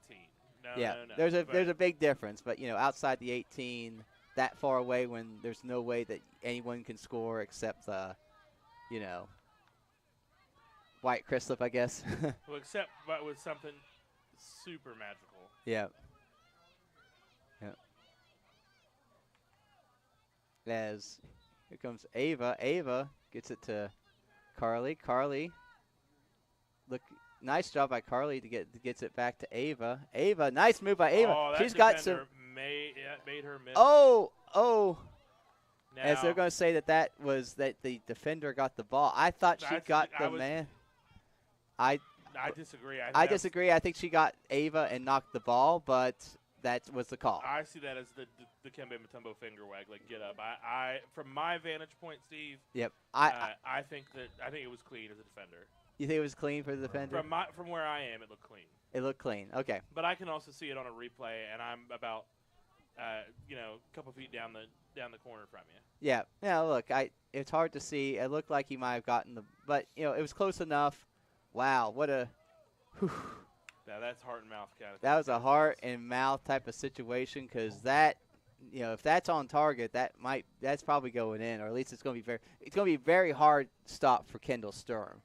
No. There's a big difference, but outside the 18, that far away when there's no way that anyone can score except Wyatt Crislip, I guess. Well, except but with something super magical. Yeah. As here comes Ava. Ava gets it to Carly. Carly, look, nice job by Carly gets it back to Ava. Ava, nice move by Ava. Oh, she's got some. Made her miss. Oh. Now, as they're going to say that was that the defender got the ball. I thought she got the man. I disagree. I disagree. I think she got Ava and knocked the ball, but that was the call. I see that as the Kembe Mutombo finger wag, like get up. I from my vantage point, Steve. Yep. I think it was clean as a defender. You think it was clean for the defender? From where I am, it looked clean. It looked clean. Okay. But I can also see it on a replay, and I'm about a couple feet down the corner from you. Yeah. Yeah. Look, it's hard to see. It looked like he might have gotten but it was close enough. Wow. What a. Whew. Now that's heart and mouth kind of. That was a heart and mouth type of situation because that, if that's on target, that's probably going in, or at least it's going to be very hard stop for Kendall Sturm,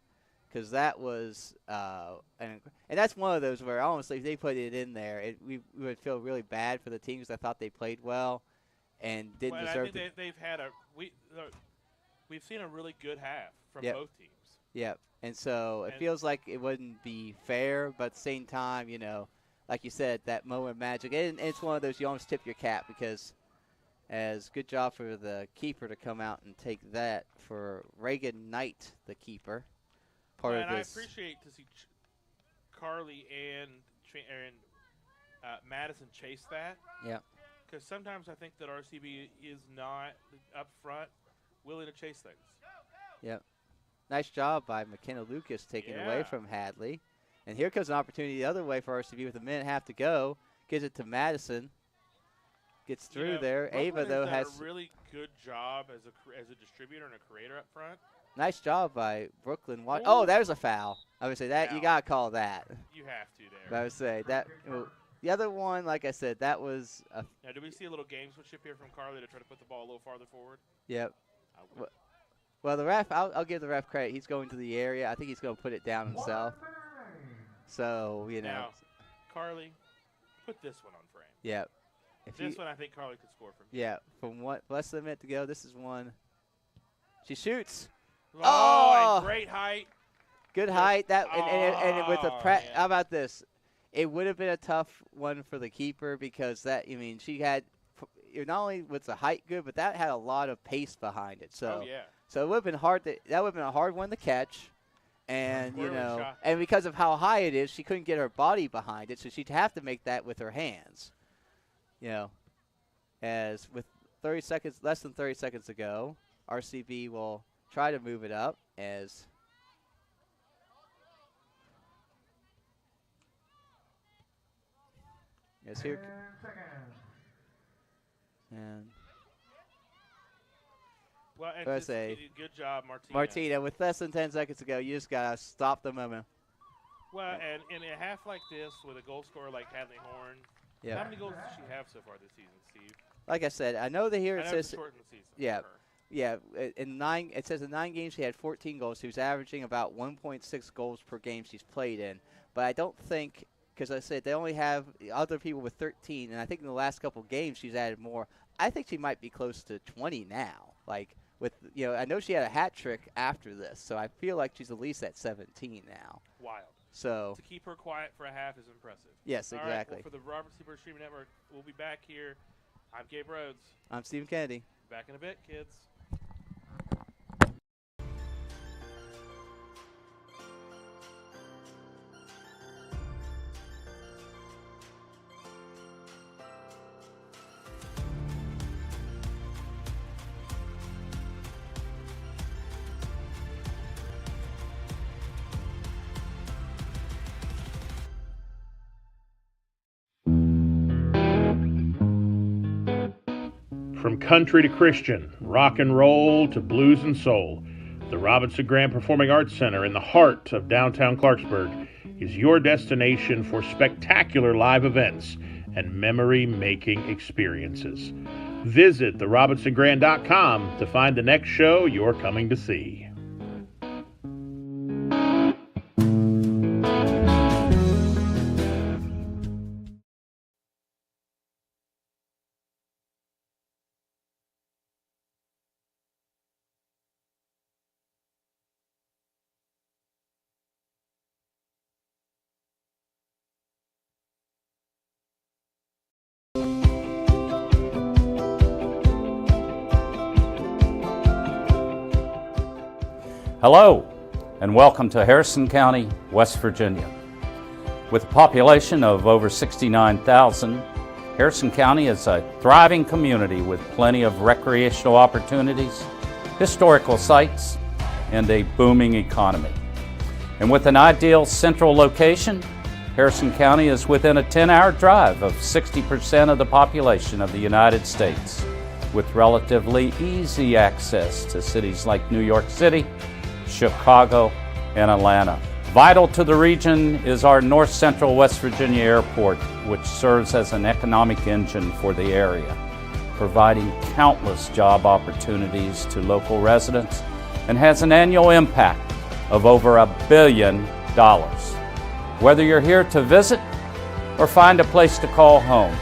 because that was and that's one of those where honestly if they put it in there, we would feel really bad for the teams that thought they played well and didn't deserve. I think they've had we've seen a really good half from both teams. Yep. And so it feels like it wouldn't be fair, but at the same time, like you said, that moment of magic. And it's one of those you almost tip your cap because as good job for the keeper to come out and take that for Reagan Knight, the keeper. Part of this. I appreciate to see Carly and Madison chase that. Yeah. Because sometimes I think that RCB is not up front willing to chase things. Yep. Nice job by McKenna Lucas taking away from Hadley. And here comes an opportunity the other way for RCB with a minute and a half to go. Gives it to Madison. Gets through there. Brooklyn Ava, though, has a really good job as a distributor and a creator up front. Nice job by Brooklyn. Oh, there's a foul. I would say that you got to call that. You have to there. But I would say that. The other one, like I said, that was a. Now, do we see a little gamesmanship here from Carly to try to put the ball a little farther forward? Yep. Well, the ref, I'll give the ref credit. He's going to the area. I think he's going to put it down himself. So, Now, Carly, put this one on frame. Yep. This one I think Carly could score from. Yeah. From less than a minute to go, this is one. She shoots. Oh, and great height. Good height. And with the how about this? It would have been a tough one for the keeper because she had not only was the height good, but that had a lot of pace behind it. So so it would have been hard that would have been a hard one to catch. And and because of how high it is, she couldn't get her body behind it, so she'd have to make that with her hands. As with less than 30 seconds to go, RCB will try to move it up as here. And good job, Martina. Martina, with less than 10 seconds to go, you just got to stop the moment. Well, and in a half like this with a goal scorer like Hadley Horn, how many goals does she have so far this season, Steve? Like I said, I know that here it says shortened the season. Yeah. It says in 9 games she had 14 goals. She was averaging about 1.6 goals per game she's played in. But I don't think, because I said they only have other people with 13, and I think in the last couple games she's added more. I think she might be close to 20 now. I know she had a hat trick after this, so I feel like she's at least at 17 now. Wild. So to keep her quiet for a half is impressive. Yes, exactly. All right, well, for the Robert Seabird Streaming Network, we'll be back here. I'm Gabe Rhodes. I'm Stephen Kennedy. Back in a bit, kids. From country to Christian, rock and roll to blues and soul, the Robinson Grand Performing Arts Center in the heart of downtown Clarksburg is your destination for spectacular live events and memory-making experiences. Visit therobinsongrand.com to find the next show you're coming to see. Hello, and welcome to Harrison County, West Virginia. With a population of over 69,000, Harrison County is a thriving community with plenty of recreational opportunities, historical sites, and a booming economy. And with an ideal central location, Harrison County is within a 10-hour drive of 60% of the population of the United States, with relatively easy access to cities like New York City, Chicago, and Atlanta. Vital to the region is our North Central West Virginia Airport, which serves as an economic engine for the area, providing countless job opportunities to local residents and has an annual impact of over $1 billion. Whether you're here to visit or find a place to call home,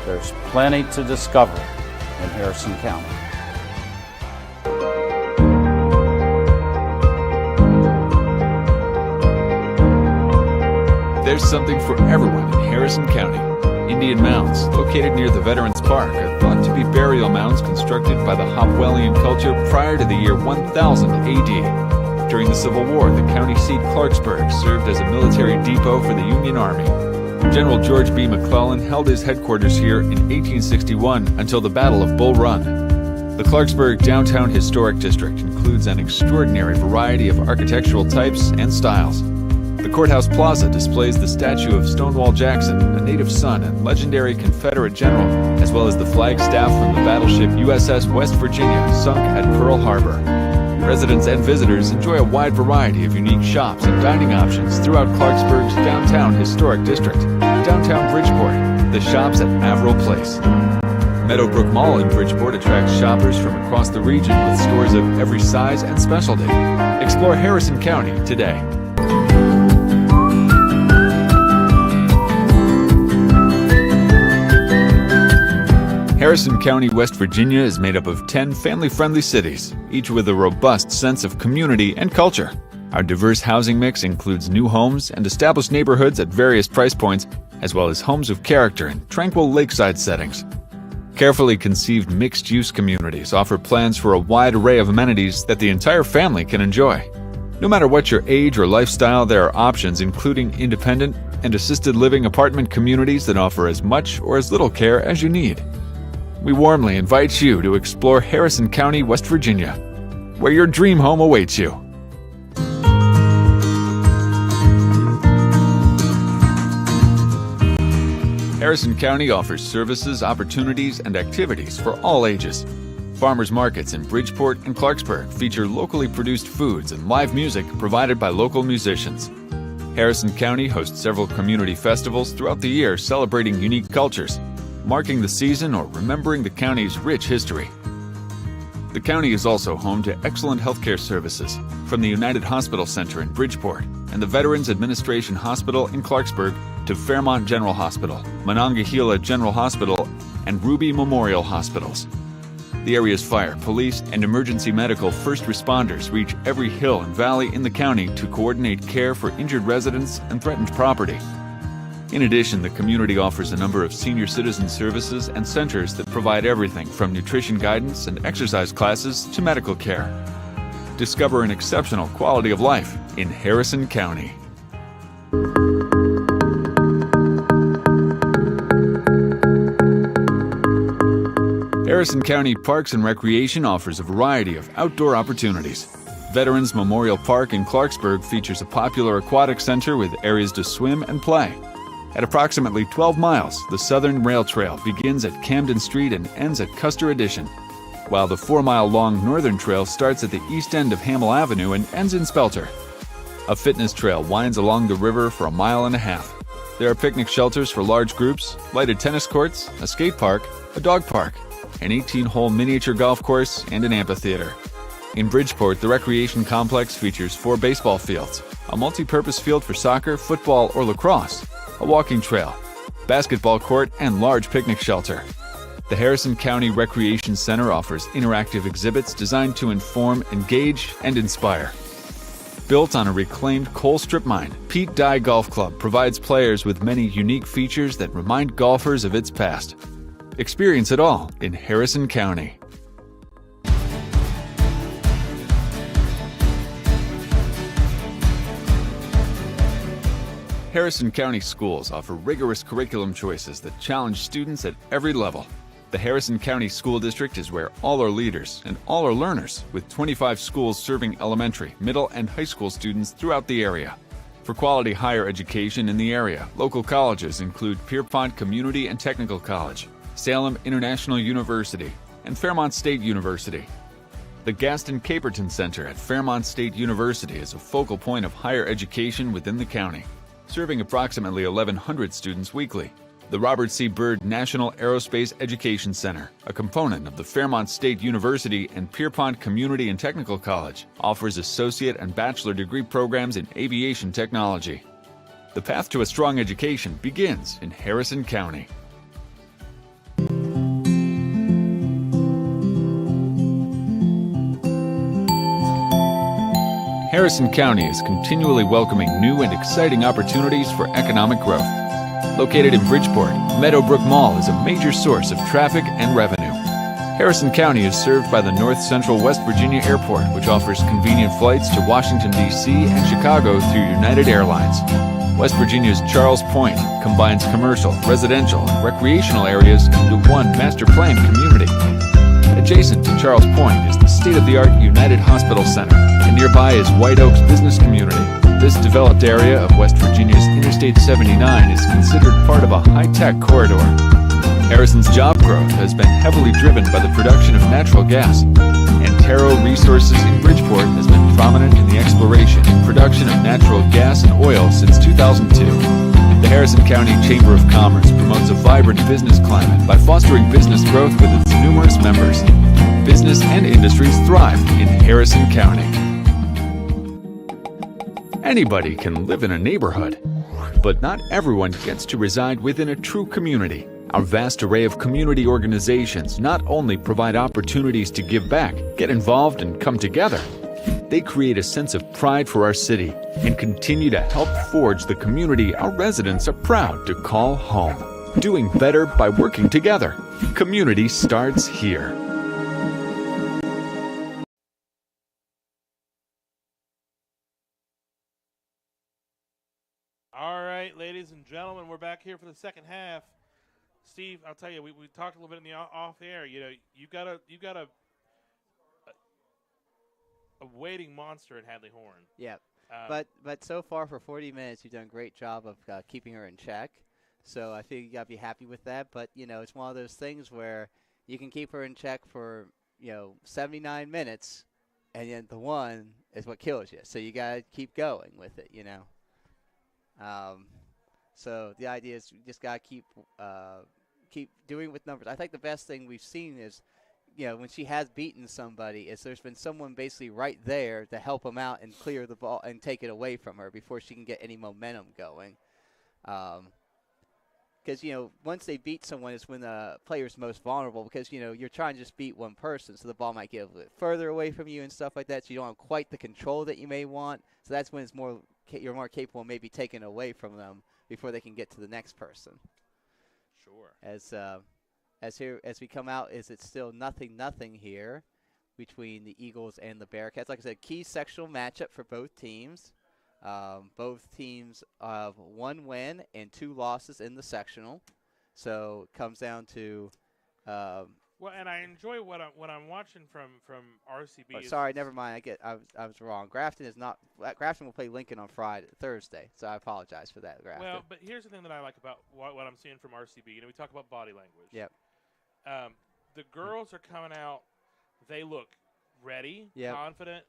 there's plenty to discover in Harrison County. There's something for everyone in Harrison County. Indian mounds, located near the Veterans Park, are thought to be burial mounds constructed by the Hopwellian culture prior to the year 1000 AD. During the Civil War, the county seat Clarksburg served as a military depot for the Union Army. General George B. McClellan held his headquarters here in 1861 until the Battle of Bull Run. The Clarksburg Downtown Historic District includes an extraordinary variety of architectural types and styles. The Courthouse Plaza displays the statue of Stonewall Jackson, a native son and legendary Confederate general, as well as the flagstaff from the battleship USS West Virginia, sunk at Pearl Harbor. Residents and visitors enjoy a wide variety of unique shops and dining options throughout Clarksburg's Downtown Historic District, Downtown Bridgeport, the shops at Averill Place. Meadowbrook Mall in Bridgeport attracts shoppers from across the region with stores of every size and specialty. Explore Harrison County today. Harrison County, West Virginia is made up of 10 family-friendly cities, each with a robust sense of community and culture. Our diverse housing mix includes new homes and established neighborhoods at various price points, as well as homes of character in tranquil lakeside settings. Carefully conceived mixed-use communities offer plans for a wide array of amenities that the entire family can enjoy. No matter what your age or lifestyle, there are options including independent and assisted living apartment communities that offer as much or as little care as you need. We warmly invite you to explore Harrison County, West Virginia, where your dream home awaits you. Harrison County offers services, opportunities, and activities for all ages. Farmers markets in Bridgeport and Clarksburg feature locally produced foods and live music provided by local musicians. Harrison County hosts several community festivals throughout the year celebrating unique cultures, marking the season or remembering the county's rich history. The county is also home to excellent healthcare services, from the United Hospital Center in Bridgeport and the Veterans Administration Hospital in Clarksburg to Fairmont General Hospital, Monongahela General Hospital, and Ruby Memorial Hospitals. The area's fire, police, and emergency medical first responders reach every hill and valley in the county to coordinate care for injured residents and threatened property. In addition, the community offers a number of senior citizen services and centers that provide everything from nutrition guidance and exercise classes to medical care. Discover an exceptional quality of life in Harrison County. Harrison County Parks and Recreation offers a variety of outdoor opportunities. Veterans Memorial Park in Clarksburg features a popular aquatic center with areas to swim and play. At approximately 12 miles, the Southern Rail Trail begins at Camden Street and ends at Custer Addition, while the 4-mile-long Northern Trail starts at the east end of Hamel Avenue and ends in Spelter. A fitness trail winds along the river for 1.5 miles. There are picnic shelters for large groups, lighted tennis courts, a skate park, a dog park, an 18-hole miniature golf course, and an amphitheater. In Bridgeport, the recreation complex features 4 baseball fields, a multi-purpose field for soccer, football, or lacrosse, a walking trail, basketball court, and large picnic shelter. The Harrison County Recreation Center offers interactive exhibits designed to inform, engage, and inspire. Built on a reclaimed coal strip mine, Pete Dye Golf Club provides players with many unique features that remind golfers of its past. Experience it all in Harrison County. Harrison County schools offer rigorous curriculum choices that challenge students at every level. The Harrison County School District is where all are leaders and all are learners, with 25 schools serving elementary, middle, and high school students throughout the area. For quality higher education in the area, local colleges include Pierpont Community and Technical College, Salem International University, and Fairmont State University. The Gaston Caperton Center at Fairmont State University is a focal point of higher education within the county, serving approximately 1,100 students weekly. The Robert C. Byrd National Aerospace Education Center, a component of the Fairmont State University and Pierpont Community and Technical College, offers associate and bachelor degree programs in aviation technology. The path to a strong education begins in Harrison County. Harrison County is continually welcoming new and exciting opportunities for economic growth. Located in Bridgeport, Meadowbrook Mall is a major source of traffic and revenue. Harrison County is served by the North Central West Virginia Airport, which offers convenient flights to Washington, D.C. and Chicago through United Airlines. West Virginia's Charles Point combines commercial, residential, and recreational areas into one master-planned community. Adjacent to Charles Point is the state-of-the-art United Hospital Center, and nearby is White Oaks Business Community. This developed area of West Virginia's Interstate 79 is considered part of a high-tech corridor. Harrison's job growth has been heavily driven by the production of natural gas. Antero Resources in Bridgeport has been prominent in the exploration and production of natural gas and oil since 2002. The Harrison County Chamber of Commerce promotes a vibrant business climate by fostering business growth with its numerous members. Business and industries thrive in Harrison County. Anybody can live in a neighborhood, but not everyone gets to reside within a true community. Our vast array of community organizations not only provide opportunities to give back, get involved, and come together, they create a sense of pride for our city and continue to help forge the community our residents are proud to call home. Doing better by working together. Community starts here. All right, ladies and gentlemen, we're back here for the second half. Steve, I'll tell you, we talked a little bit in the off air. You know, you got a waiting monster at Hadley Horn. Yep. But so far for 40 minutes, you've done a great job of keeping her in check. So I think you got to be happy with that. But, you know, it's one of those things where you can keep her in check for, 79 minutes, and then the one is what kills you. So you got to keep going with it, So the idea is you just got to keep doing with numbers. I think the best thing we've seen is, when she has beaten somebody, is there's been someone basically right there to help them out and clear the ball and take it away from her before she can get any momentum going. Because, once they beat someone is when the player's most vulnerable because, you're trying to just beat one person, so the ball might get a little bit further away from you and stuff like that, so you don't have quite the control that you may want. So that's when you're more capable of maybe taking it away from them before they can get to the next person. Sure. As we come out, it's still 0-0 here between the Eagles and the Bearcats. Like I said, key sectional matchup for both teams. Both teams have 1 win and 2 losses in the sectional. So it comes down to well, and I enjoy what I'm watching from RCB. Oh, sorry, never mind. I was wrong. Grafton is not. Grafton will play Lincoln on Thursday. So I apologize for that, Grafton. Well, but here's the thing that I like about what I'm seeing from RCB. We talk about body language. Yep. The girls are coming out. They look ready, confident,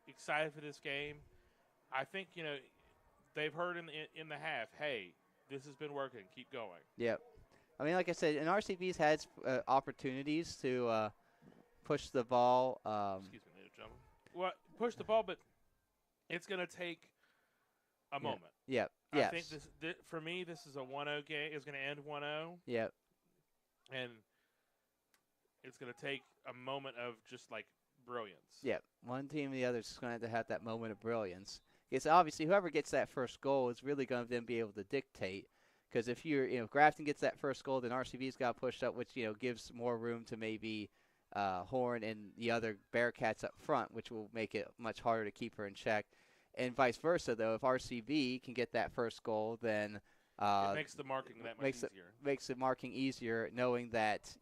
excited for this game. I think they've heard in the half, hey, this has been working. Keep going. Yep. I mean, like I said, and RCB's had opportunities to push the ball. Excuse me, ladies and gentlemen. Well, push the ball, but it's going to take a moment. Yep. I think for me, this is a 1-0 game. It's going to end 1-0. Yep. And it's going to take a moment of just brilliance. Yep. One team or the other is going to have that moment of brilliance. It's obviously whoever gets that first goal is really going to then be able to dictate. Because if Grafton gets that first goal, then RCB's got pushed up, which gives more room to maybe Horn and the other Bearcats up front, which will make it much harder to keep her in check. And vice versa, though, if RCB can get that first goal, then it makes the marking that much easier. Makes the marking easier, knowing that,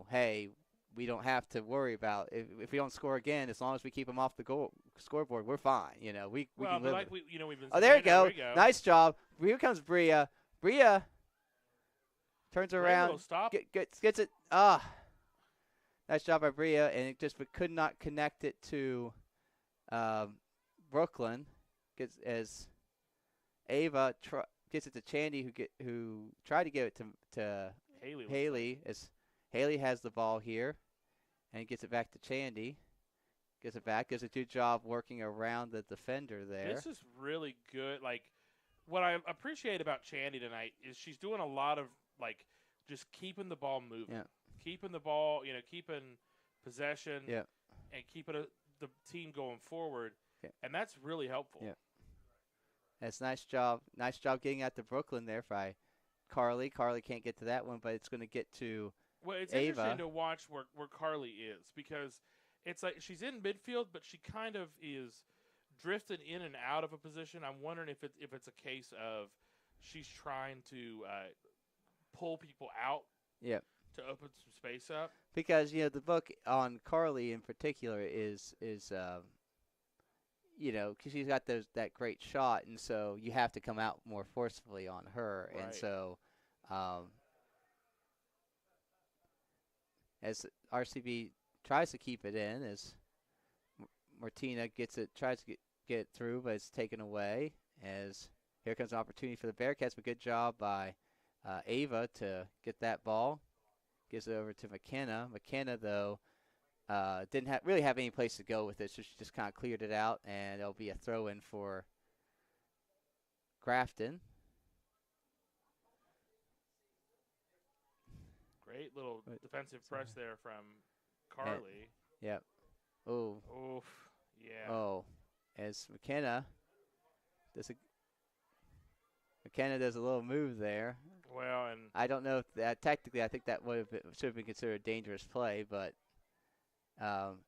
hey, we don't have to worry about if we don't score again. As long as we keep them off the scoreboard, we're fine. We can live. Like we've been. Oh, there you go. Nice job. Here comes Bria. Bria turns around, gets it. Nice job by Bria, and it just could not connect it to Brooklyn. As Ava gets it to Chandy, who tried to give it to Haley. As Haley has the ball here, and gets it back to Chandy. Gets it back. Does a good job working around the defender there. This is really good. Like, what I appreciate about Chandy tonight is she's doing a lot of, like, just keeping the ball moving. Yeah. Keeping the ball, keeping possession. Yeah. And keeping the team going forward. Yeah. And that's really helpful. Yeah. That's nice job. Nice job getting out to Brooklyn there by Carly. Carly can't get to that one, but it's going to get to Well, it's Ava. interesting to watch where Carly is, because it's like she's in midfield, but she kind of is drifting in and out of a position. I'm wondering if it's a case of she's trying to pull people out. Yeah. To open some space up. Because the book on Carly in particular is because she's got that great shot, and so you have to come out more forcefully on her, right. And so as RCB tries to keep it in, as Martina tries to get it through, but it's taken away. As here comes an opportunity for the Bearcats, but good job by Ava to get that ball. Gives it over to McKenna. McKenna, though, didn't really have any place to go with it, so she just kind of cleared it out, and it'll be a throw-in for Grafton. Great little defensive press there from Carly. Yep. Oh. Oof. Yeah. Oh. As McKenna does a little move there. Well, and I don't know if that technically. I think that should have been considered a dangerous play, but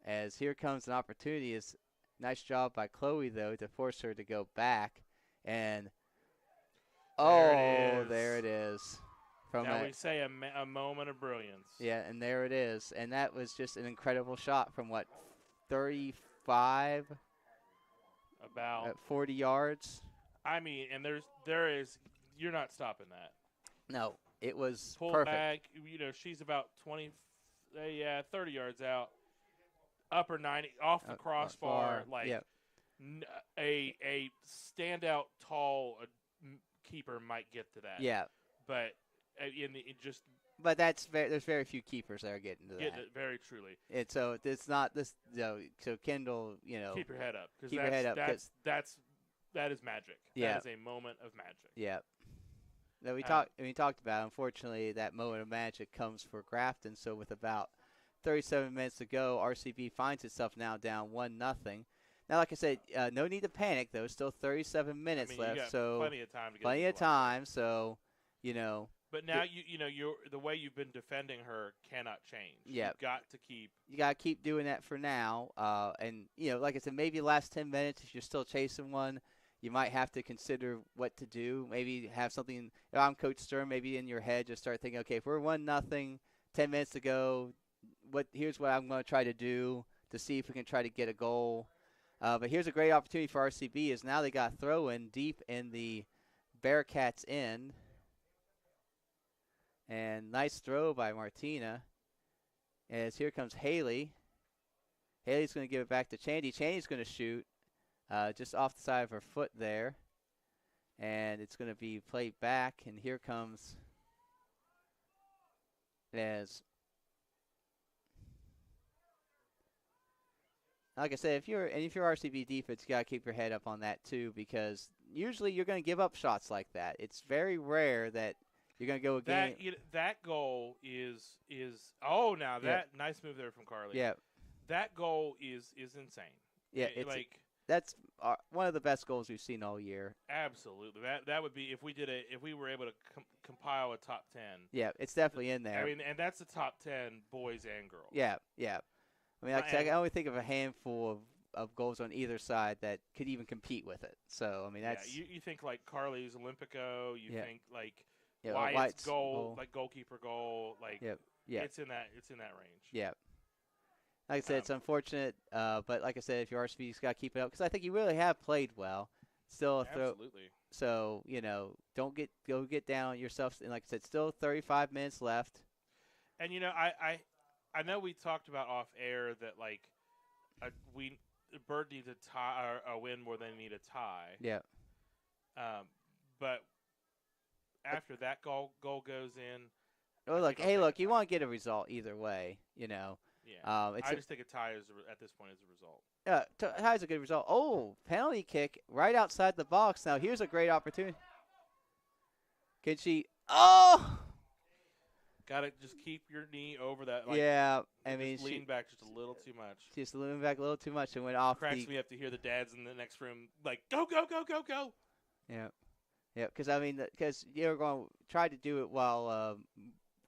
as here comes an opportunity, is nice job by Chloe though to force her to go back, and there it is. Now we say a moment of brilliance. Yeah, and there it is, and that was just an incredible shot from 35, about 40 yards. I mean, and you're not stopping that. No, it was pull perfect. Back, she's about 30 yards out, upper 90, off the crossbar, a standout tall keeper might get to that. Yeah, but But there's very few keepers that are getting to that. It very truly. And so it's not this. So Kendall, keep your head up. Keep your head up. That is magic. Yeah. That is a moment of magic. Yeah. That we talked about. Unfortunately, that moment of magic comes for Grafton. So with about 37 minutes to go, RCB finds itself now down 1-0. Now, like I said, no need to panic though. Still 37 minutes left. You got so plenty of time to get plenty of time. So But now the way you've been defending her cannot change. Yeah. You got to keep doing that for now. And like I said, maybe the last 10 minutes, if you're still chasing one, you might have to consider what to do. Maybe have something. If I'm Coach Stern, maybe in your head, just start thinking, okay, if we're 1-0, 10 minutes to go, here's what I'm going to try to do to see if we can try to get a goal. But here's a great opportunity for RCB is now they got throw in deep in the Bearcats end. And nice throw by Martina. As here comes Haley. Haley's going to give it back to Chandy. Chandy's going to shoot just off the side of her foot there. And it's going to be played back. And here comes like I said, if you're RCB defense, you got to keep your head up on that too, because usually you're going to give up shots like that. It's very rare that you're going to go again. That goal is nice move there from Carly. Yeah. That goal is insane. Yeah, that's one of the best goals we've seen all year. Absolutely. That would be if we were able to compile a top 10. Yeah, it's definitely in there. I mean, and that's the top 10 boys and girls. Yeah. I mean, I can only think of a handful of goals on either side that could even compete with it. So I mean that's you think like Carly's Olympico, you think like Wyatt's Wyatt's goal, like goalkeeper goal, like it's in that range. Yeah. Like I said, it's unfortunate, but like I said, if your RSV's got to keep it up because I think you really have played well. Still absolutely. So don't go get down on yourself. And like I said, still 35 minutes left. And I know we talked about off air that like Bird needs a tie or a win more than they need a tie. Yeah. But after that goal goes in. Oh look, you want to get a result either way, Yeah. I just think a tie at this point is a result. Tie is a good result. Oh, penalty kick right outside the box. Now here's a great opportunity. Can she? Oh! Gotta just keep your knee over that. I mean, lean back just a little too much. Just leaning back a little too much and went off. Cracks me up to hear the dads in the next room like, go, go, go, go, go. Yeah, because because you were going to try to do it while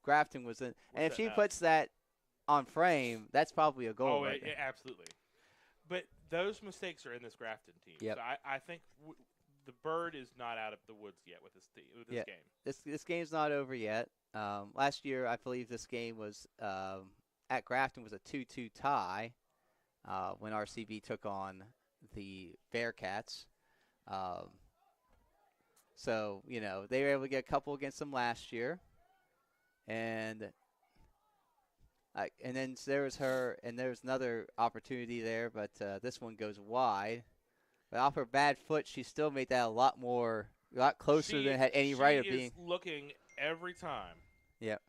Grafton was in, and if she puts that on frame, that's probably a goal. Oh, absolutely. But those mistakes are in this Grafton team. Yep. So I think the Bird is not out of the woods yet with this team, with this game. This game's not over yet. Last year, I believe this game was at Grafton was a 2-2 tie when RCB took on the Bearcats. So they were able to get a couple against them last year, and then there was another opportunity there, but this one goes wide. But off her bad foot, she still made that a lot closer than had any right of being. She is looking every time. Yep.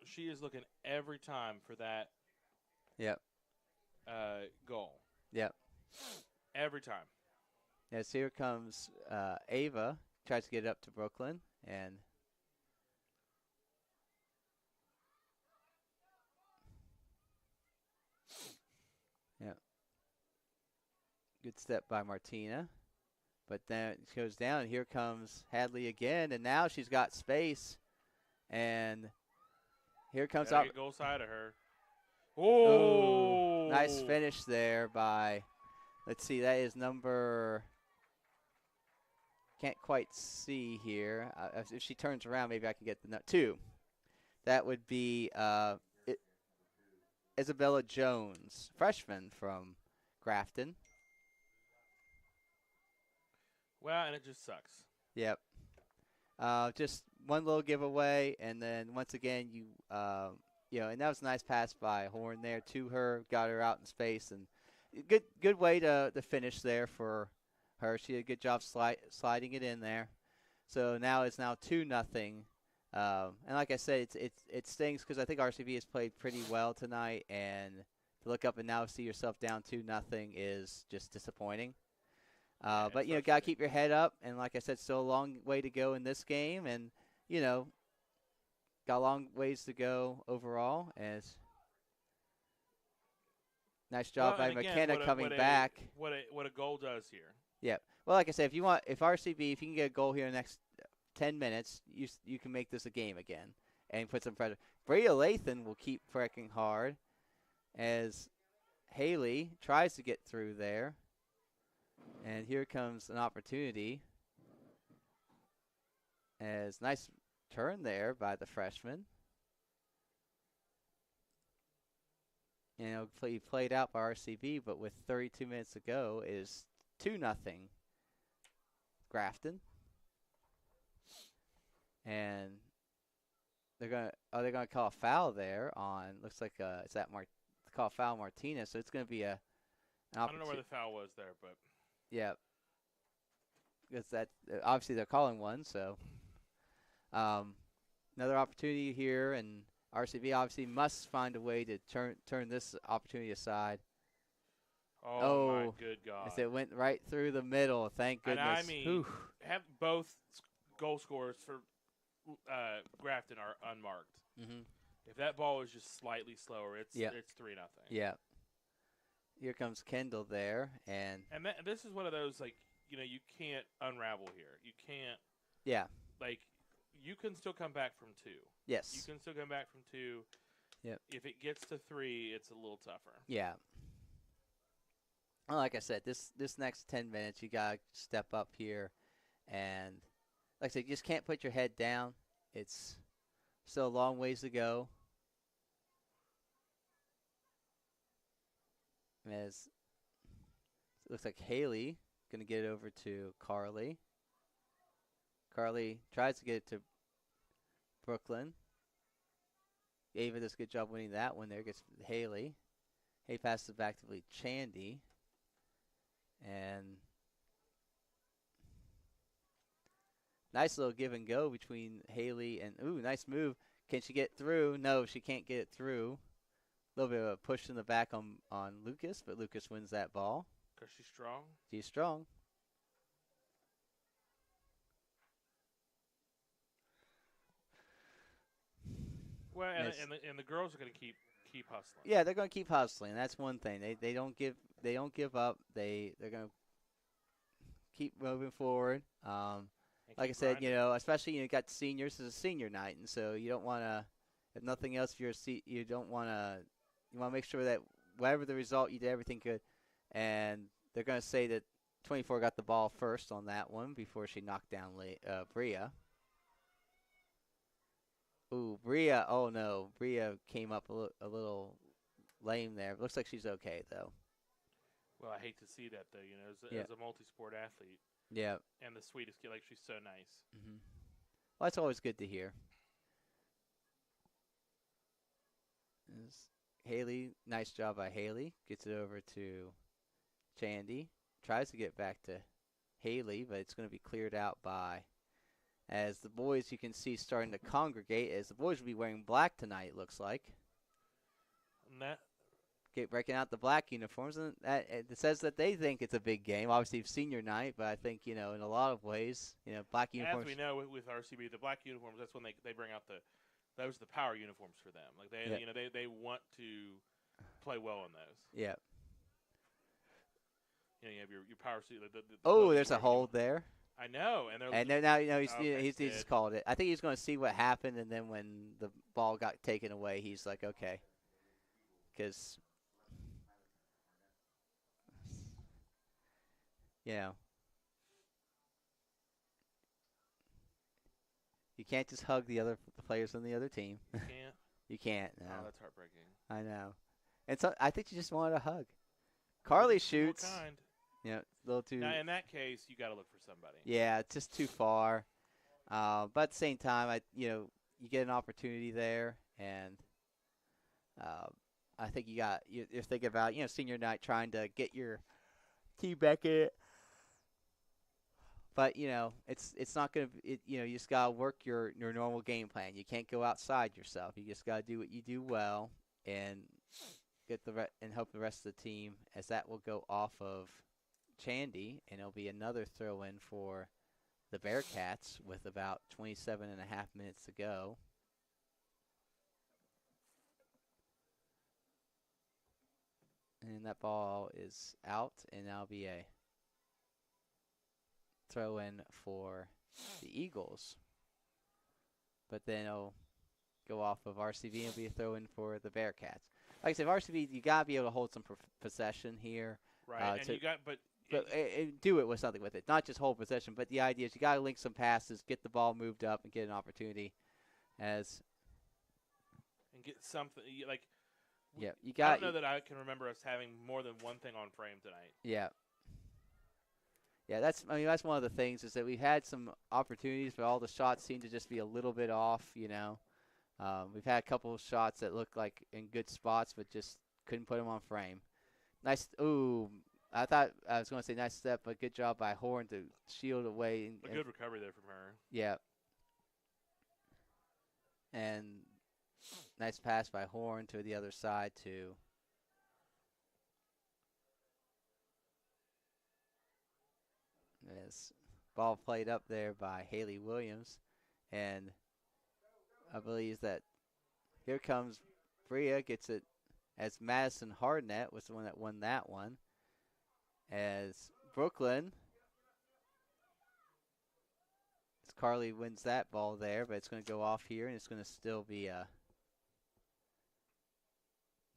She is looking every time for that. Yep. Goal. Yep. Every time. Yes, here comes Ava. Tries to get it up to Brooklyn, and good step by Martina. But then it goes down, and here comes Hadley again, and now she's got space. And here comes up. Goal side of her. Oh! Nice finish there by, let's see, that is number, can't quite see here. If she turns around, maybe I can get the 2. That would be Isabella Jones, freshman from Grafton. Well, and it just sucks. Yep. Just one little giveaway, and then once again, and that was a nice pass by Horn there to her, got her out in space, and good way to finish there for her. She did a good job sliding it in there. So now it's 2-0. And like I said, it stings because I think RCB has played pretty well tonight, and to look up and now see yourself down 2-0 is just disappointing. But gotta keep your head up, and like I said, still a long way to go in this game, and got a long ways to go overall. As nice job by McKenna coming back. What a goal does here. Yeah. Well, like I said, if RCB, if you can get a goal here in the next 10 minutes, you can make this a game again and put some pressure. Bria Lathan will keep fricking hard as Haley tries to get through there. And here comes an opportunity. As nice turn there by the freshman. Played out by RCB, but with 32 minutes to go, it is 2-0 Grafton. And they're gonna call a foul there on. Looks like call a foul Martinez. So it's gonna be an I don't know where the foul was there, but. Yeah, because that obviously they're calling one. So another opportunity here, and RCB obviously must find a way to turn this opportunity aside. Oh my good God! It went right through the middle. Thank goodness. And I mean, have both goal scorers for Grafton are unmarked. Mm-hmm. If that ball is just slightly slower, it's 3-0. Yeah. Here comes Kendall there, and this is one of those you can't unravel here. You can't. Yeah. You can still come back from 2. Yes. You can still come back from 2. Yep. If it gets to 3, it's a little tougher. Yeah. Well, like I said, this next 10 minutes, you got to step up here. And like I said, you just can't put your head down. It's still a long ways to go. As it looks like Haley going to get it over to Carly. Carly tries to get it to Brooklyn. Ava does a good job winning that one there. Gets Haley. Haley passes it back to Chandy. And nice little give and go between Haley and, ooh, nice move. Can she get through? No, she can't get it through. A little bit of a push in the back on Lucas, but Lucas wins that ball. Because she's strong? She's strong. Well, and the girls are going to keep hustling. Yeah, they're going to keep hustling. That's one thing. They don't give up. They're going to keep moving forward. Like I said, especially you got seniors. It's a senior night, and so you don't want to. If nothing else, you don't want to. You want to make sure that whatever the result, you did everything good. And they're going to say that 24 got the ball first on that one before she knocked down Bria. Ooh, Bria. Oh, no. Bria came up a little lame there. Looks like she's okay, though. Well, I hate to see that, though, as a multi-sport athlete. Yeah. And the sweetest kid, she's so nice. Mm-hmm. Well, that's always good to hear. Haley, nice job by Haley. Gets it over to Chandy. Tries to get back to Haley, but it's going to be cleared out by, as the boys you can see starting to congregate, as the boys will be wearing black tonight, it looks like. And that. Breaking out the black uniforms, and it says that they think it's a big game. Obviously, senior night, but I think, in a lot of ways, black uniforms. As we know with RCB, the black uniforms, that's when they bring out those are the power uniforms for them. Like they want to play well in those. Yeah. You have your power suit. There's a hold there. I know, and then now he's just called it. I think he's going to see what happened, and then when the ball got taken away, he's like, okay, because you can't just hug the players on the other team. You can't. You can't. No. Oh, that's heartbreaking. I know, and so I think you just wanted a hug. Carly shoots. Kind. Yeah, a little too. Now, in that case, you got to look for somebody. Yeah, it's just too far. But at the same time, you get an opportunity there, and I think you're thinking about senior night, trying to get your team back in it. But it's not gonna. You just gotta work your normal game plan. You can't go outside yourself. You just gotta do what you do well, and and help the rest of the team, as that will go off of Chandy, and it'll be another throw-in for the Bearcats with about 27 and a half minutes to go. And that ball is out, and that'll be a throw-in for the Eagles. But then it'll go off of RCV and be a throw-in for the Bearcats. Like I said, RCV, you got to be able to hold some possession here. Right, and you got, but do it with something with it. Not just hold possession, but the idea is you got to link some passes, get the ball moved up, and get an opportunity. And get something like. Yeah, you got. I don't know that I can remember us having more than one thing on frame tonight. Yeah. Yeah, that's one of the things, is that we've had some opportunities, but all the shots seem to just be a little bit off. We've had a couple of shots that look like in good spots, but just couldn't put them on frame. Nice. Ooh. I thought I was going to say nice step, but good job by Horn to shield away. A good recovery there from her. Yeah. And nice pass by Horn to the other side to this ball played up there by Haley Williams. And I believe that here comes Bria, gets it, as Madison Hardnett was the one that won that one. As Brooklyn, as Carly wins that ball there, but it's going to go off here, and it's going to still be a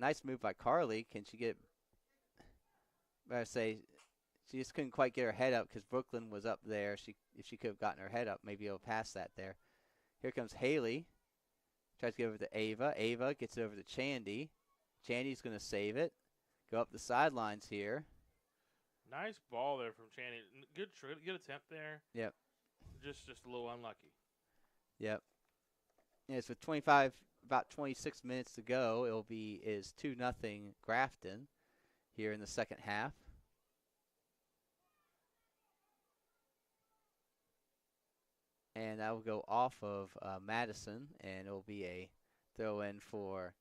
nice move by Carly. Can she get I say she just couldn't quite get her head up because Brooklyn was up there. If she could have gotten her head up, maybe it'll pass that there. Here comes Haley. Tries to get over to Ava. Ava gets it over to Chandy. Chandy's going to save it. Go up the sidelines here. Nice ball there from Chandy. Good attempt there. Yep. Just a little unlucky. Yep. And it's with about 26 minutes to go. Is 2-0 Grafton here in the second half. And that will go off of Madison, and it will be a throw in for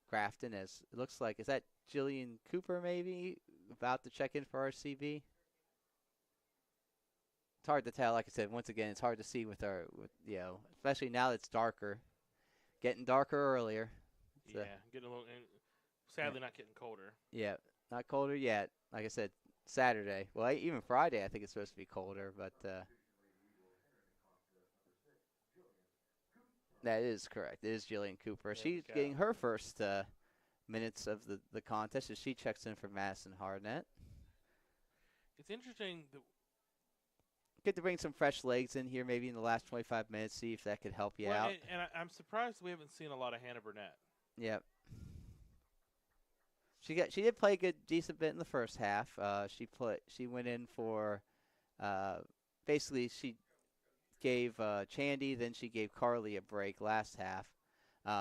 Grafton. As it looks like, is that Jillian Cooper maybe about to check in for RCB? It's hard to tell. Like I said, once again, it's hard to see with especially now that it's darker, getting darker earlier. Yeah, getting a little. Sadly, not getting colder. Yeah, not colder yet. Like I said, Saturday. Well, even Friday, I think it's supposed to be colder, but. That is correct. It is Jillian Cooper. She's getting her first minutes of the contest as she checks in for Madison Hardnett. It's interesting. Get to bring some fresh legs in here maybe in the last 25 minutes, see if that could help you out. And I'm surprised we haven't seen a lot of Hannah Burnett. Yep. She did play a decent bit in the first half. She went in for basically she gave Chandy, then she gave Carly a break last half.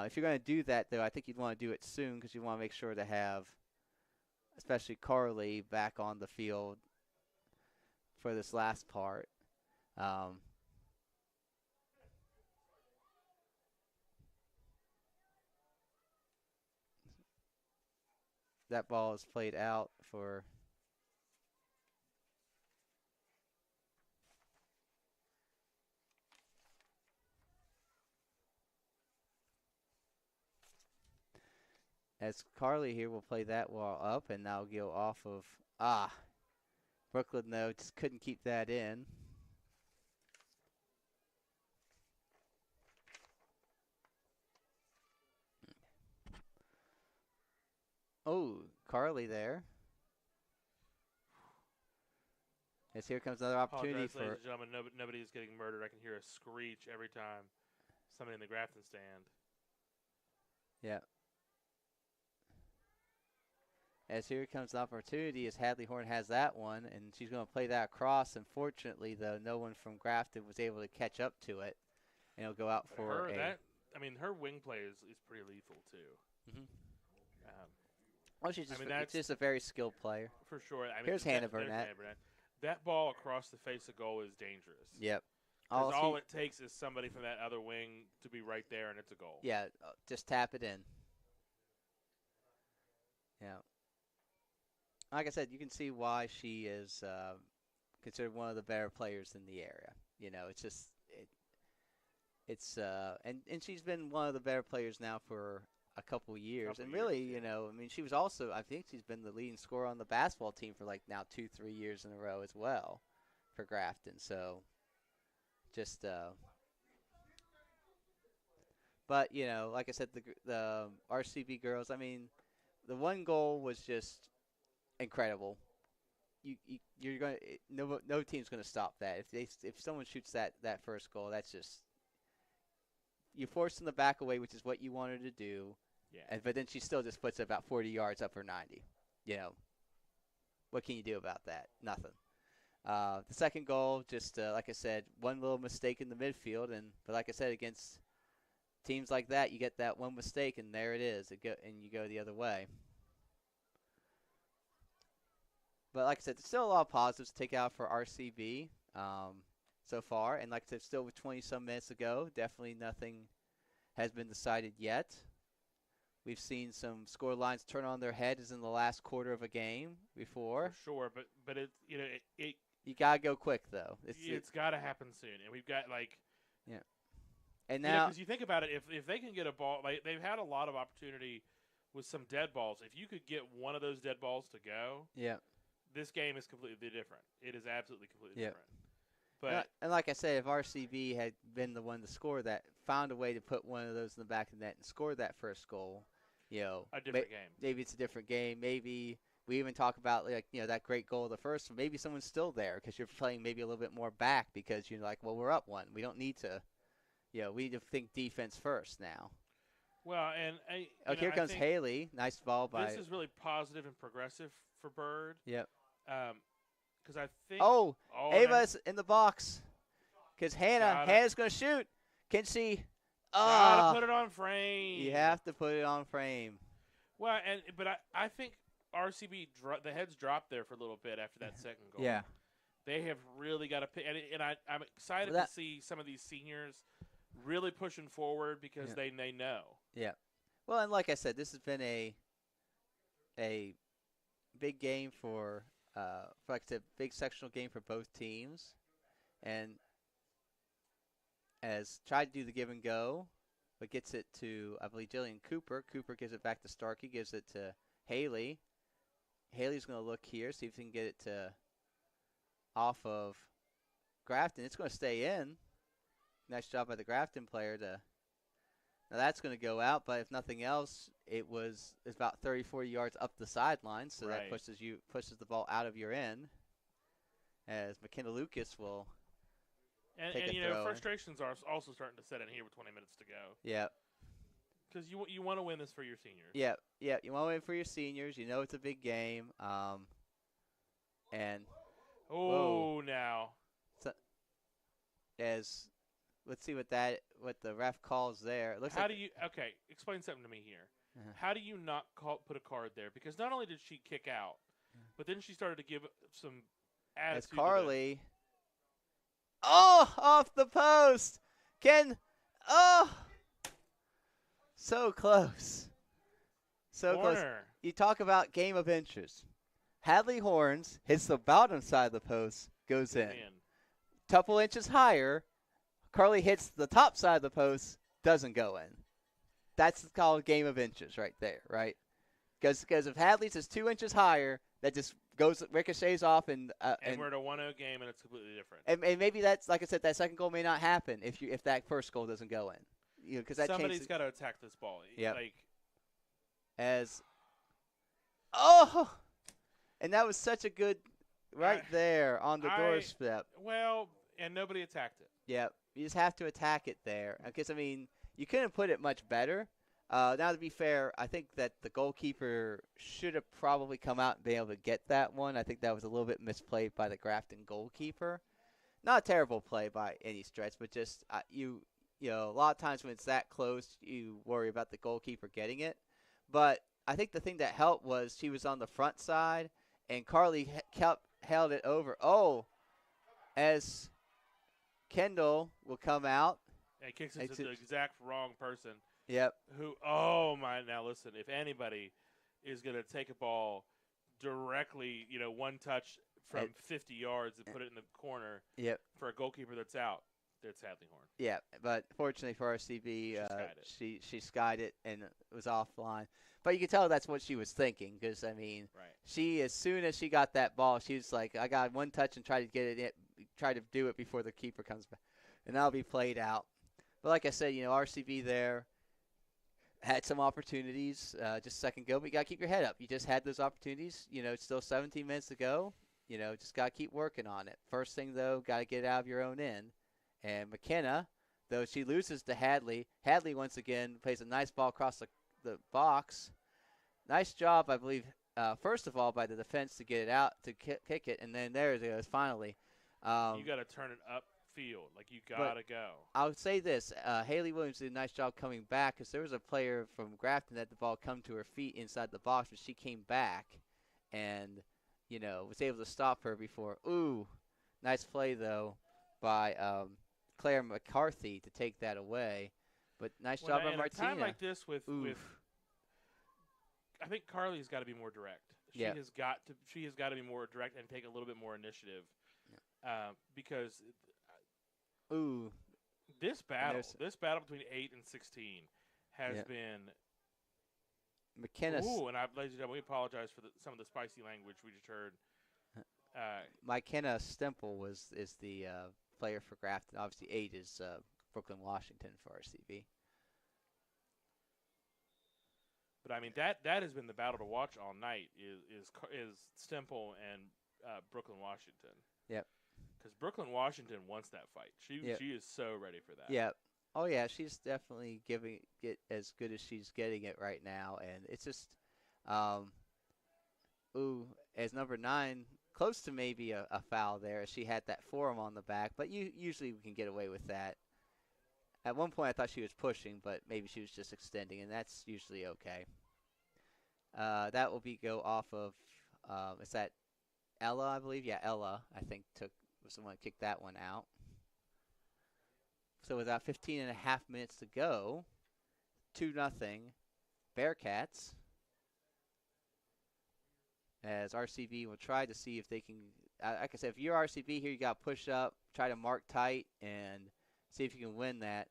If you're going to do that, though, I think you'd want to do it soon because you want to make sure to have, especially Carly, back on the field for this last part. That ball is played out for... As Carly here will play that ball up, and now go off of... Brooklyn, though, just couldn't keep that in. Oh, Carly there. As here comes another opportunity for... Ladies and gentlemen, nobody is getting murdered. I can hear a screech every time somebody in the Grafton stand. Yeah. As here comes the opportunity as Hadley Horn has that one, and she's going to play that across. Unfortunately, though, no one from Grafton was able to catch up to it. And it'll go out for her wing play is pretty lethal, too. Mm-hmm. She's just a very skilled player. For sure. Here's Hannah Burnett. That ball across the face of goal is dangerous. Yep. All it takes is somebody from that other wing to be right there, and it's a goal. Yeah, just tap it in. Yeah. Like I said, you can see why she is considered one of the better players in the area. You know, it's just and she's been one of the better players now for a couple years. And really, you know, I mean, she was also, I think she's been the leading scorer on the basketball team for like now 2-3 years in a row as well for Grafton. So just but you know, like I said, the RCB girls, I mean, the one goal was just incredible. You're going to no team's going to stop that. If someone shoots that first goal, that's just you force them to back away, which is what you wanted to do. Yeah. But then she still just puts it about 40 yards up for 90. You know, what can you do about that? Nothing. The second goal, just like I said, one little mistake in the midfield, but like I said, against teams like that, you get that one mistake, and there it is. And you go the other way. But like I said, there's still a lot of positives to take out for RCB so far. And like I said, still with 20-some minutes to go, definitely nothing has been decided yet. We've seen some score lines turn on their head as in the last quarter of a game before. For sure, but it you gotta go quick though. It's got to happen soon, and we've got And now, because you think about it, if they can get a ball, like they've had a lot of opportunity with some dead balls. If you could get one of those dead balls to go, this game is completely different. It is absolutely completely different. But and like I said, if RCB had been the one to score that, found a way to put one of those in the back of the net and score that first goal, you know, a different game. Maybe it's a different game. Maybe we even talk about, like, that great goal of the first. Maybe someone's still there because you're playing maybe a little bit more back because you're like, well, we're up one. We don't need to, we need to think defense first now. Well, and here comes Haley. Nice ball by. This is really positive and progressive for Bird. Yep. Because I think. Ava's in the box. Because Hannah's going to shoot. Can she? Gotta put it on frame. You have to put it on frame. Well, but I think RCB the heads dropped there for a little bit after that second goal. Yeah. They have really got to pick, and I'm excited to see some of these seniors really pushing forward because they know. Yeah. Well, and like I said, this has been a big game for like I said, big sectional game for both teams, and as tried to do the give and go, but gets it to, I believe, Jillian Cooper. Cooper gives it back to Starkey, gives it to Haley. Haley's going to look here, see if he can get it to off of Grafton. It's going to stay in. Nice job by the Grafton player to. Now that's going to go out, but if nothing else, it's about 30, 40 yards up the sideline, so that pushes the ball out of your end. As McKenna Lucas will. And frustrations are also starting to set in here with 20 minutes to go. Yeah. Because you want to win this for your seniors. Yeah, you want to win for your seniors. You know it's a big game. And now. So, let's see what the ref calls there. It looks explain something to me here. How do you not put a card there? Because not only did she kick out, but then she started to give some attitude. As Carly. Off the post. So close. So Corner. close. You talk about game of inches. Hadley Horns hits the bottom side of the post, goes in. Couple inches higher, Carly hits the top side of the post, doesn't go in. That's called game of inches right there, right? Because if Hadley's is 2 inches higher, that just ricochets off, and we're at a 1-0 game, and it's completely different. And maybe that's, like I said, that second goal may not happen if that first goal doesn't go in. Because somebody's got to attack this ball. Yeah. And that was such a good there on the doorstep. Well, and nobody attacked it. Yeah, you just have to attack it there. Because you couldn't put it much better. Now, to be fair, I think that the goalkeeper should have probably come out and been able to get that one. I think that was a little bit misplayed by the Grafton goalkeeper. Not a terrible play by any stretch, but just a lot of times when it's that close, you worry about the goalkeeper getting it. But I think the thing that helped was she was on the front side, and Carly held it over. As Kendall will come out. And kicks it to the exact wrong person. Yep. Now listen, if anybody is going to take a ball directly, one touch from 50 yards and put it in the corner for a goalkeeper that's out, it's Hadley Horn. Yeah, but fortunately for RCB, she skied it and it was offline. But you can tell that's what she was thinking because, she, as soon as she got that ball, she was like, I got one touch and try to do it before the keeper comes back. And that'll be played out. But like I said, RCB there had some opportunities just a second ago, but you got to keep your head up. You just had those opportunities. It's still 17 minutes to go. Just got to keep working on it. First thing, though, got to get it out of your own end. And McKenna, though she loses to Hadley, once again plays a nice ball across the box. Nice job, I believe, first of all, by the defense to get it out, to kick it, and then there it goes finally. You got to turn it upfield. You got to go. I would say this. Haley Williams did a nice job coming back because there was a player from Grafton that had the ball come to her feet inside the box, but she came back and, was able to stop her before. Nice play, though, by Claire McCarthy to take that away. But nice job by Martina. At a time like this with I think Carly's got to be more direct. She has got to be more direct and take a little bit more initiative. Because this battle between 8 and 16 has been McKenna. And ladies and gentlemen, we apologize for some of the spicy language we just heard. McKenna Stemple is the player for Grafton. Obviously, 8 is Brooklyn Washington for RCB. But I mean that has been the battle to watch all night is Stemple and Brooklyn Washington. Yep. Because Brooklyn Washington wants that fight. She is so ready for that. Yep. Oh yeah, she's definitely giving it as good as she's getting it right now, and it's just, as number 9, close to maybe a foul there. She had that forearm on the back, but usually we can get away with that. At one point, I thought she was pushing, but maybe she was just extending, and that's usually okay. That will go off of, is that Ella, I believe? Yeah, Ella, I think, was the one who kicked that one out. So with about 15 and a half minutes to go, 2-0, Bearcats. As RCB will try to see if they can, like I said, if you're RCB here, you got to push up, try to mark tight, and see if you can win that.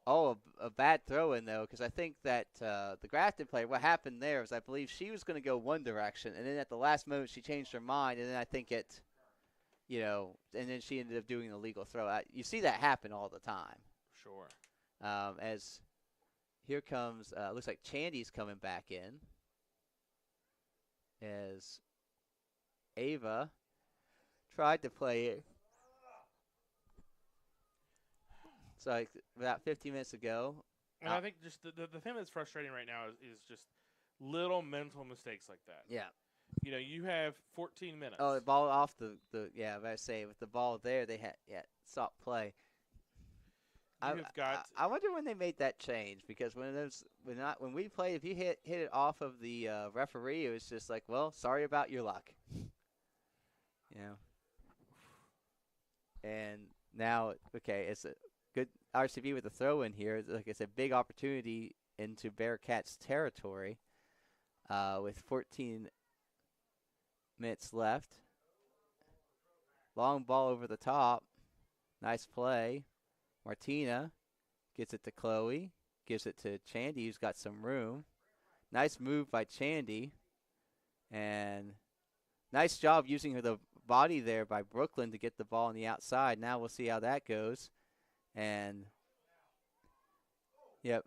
Oh, a bad throw-in, though, because I think that the Grafton player, what happened there was I believe she was going to go one direction, and then at the last moment she changed her mind, and then I think and then she ended up doing an illegal throw. You see that happen all the time. Sure. As here comes, looks like Chandy's coming back in. As Ava tried to play it. So about 15 minutes ago. And I think just the thing that's frustrating right now is just little mental mistakes like that. Yeah. You have 14 minutes. Oh, the ball off I say with the ball there, they had stopped play. I wonder when they made that change, because when we played, if you hit it off of the referee, it was just like, well, sorry about your luck. And now, okay, it's a good RCB with the throw in here. Like I said, big opportunity into Bearcats territory with 14 minutes left. Long ball over the top. Nice play. Martina gets it to Chloe. Gives it to Chandy, who's got some room. Nice move by Chandy. And nice job using the body there by Brooklyn to get the ball on the outside. Now we'll see how that goes. And, yep.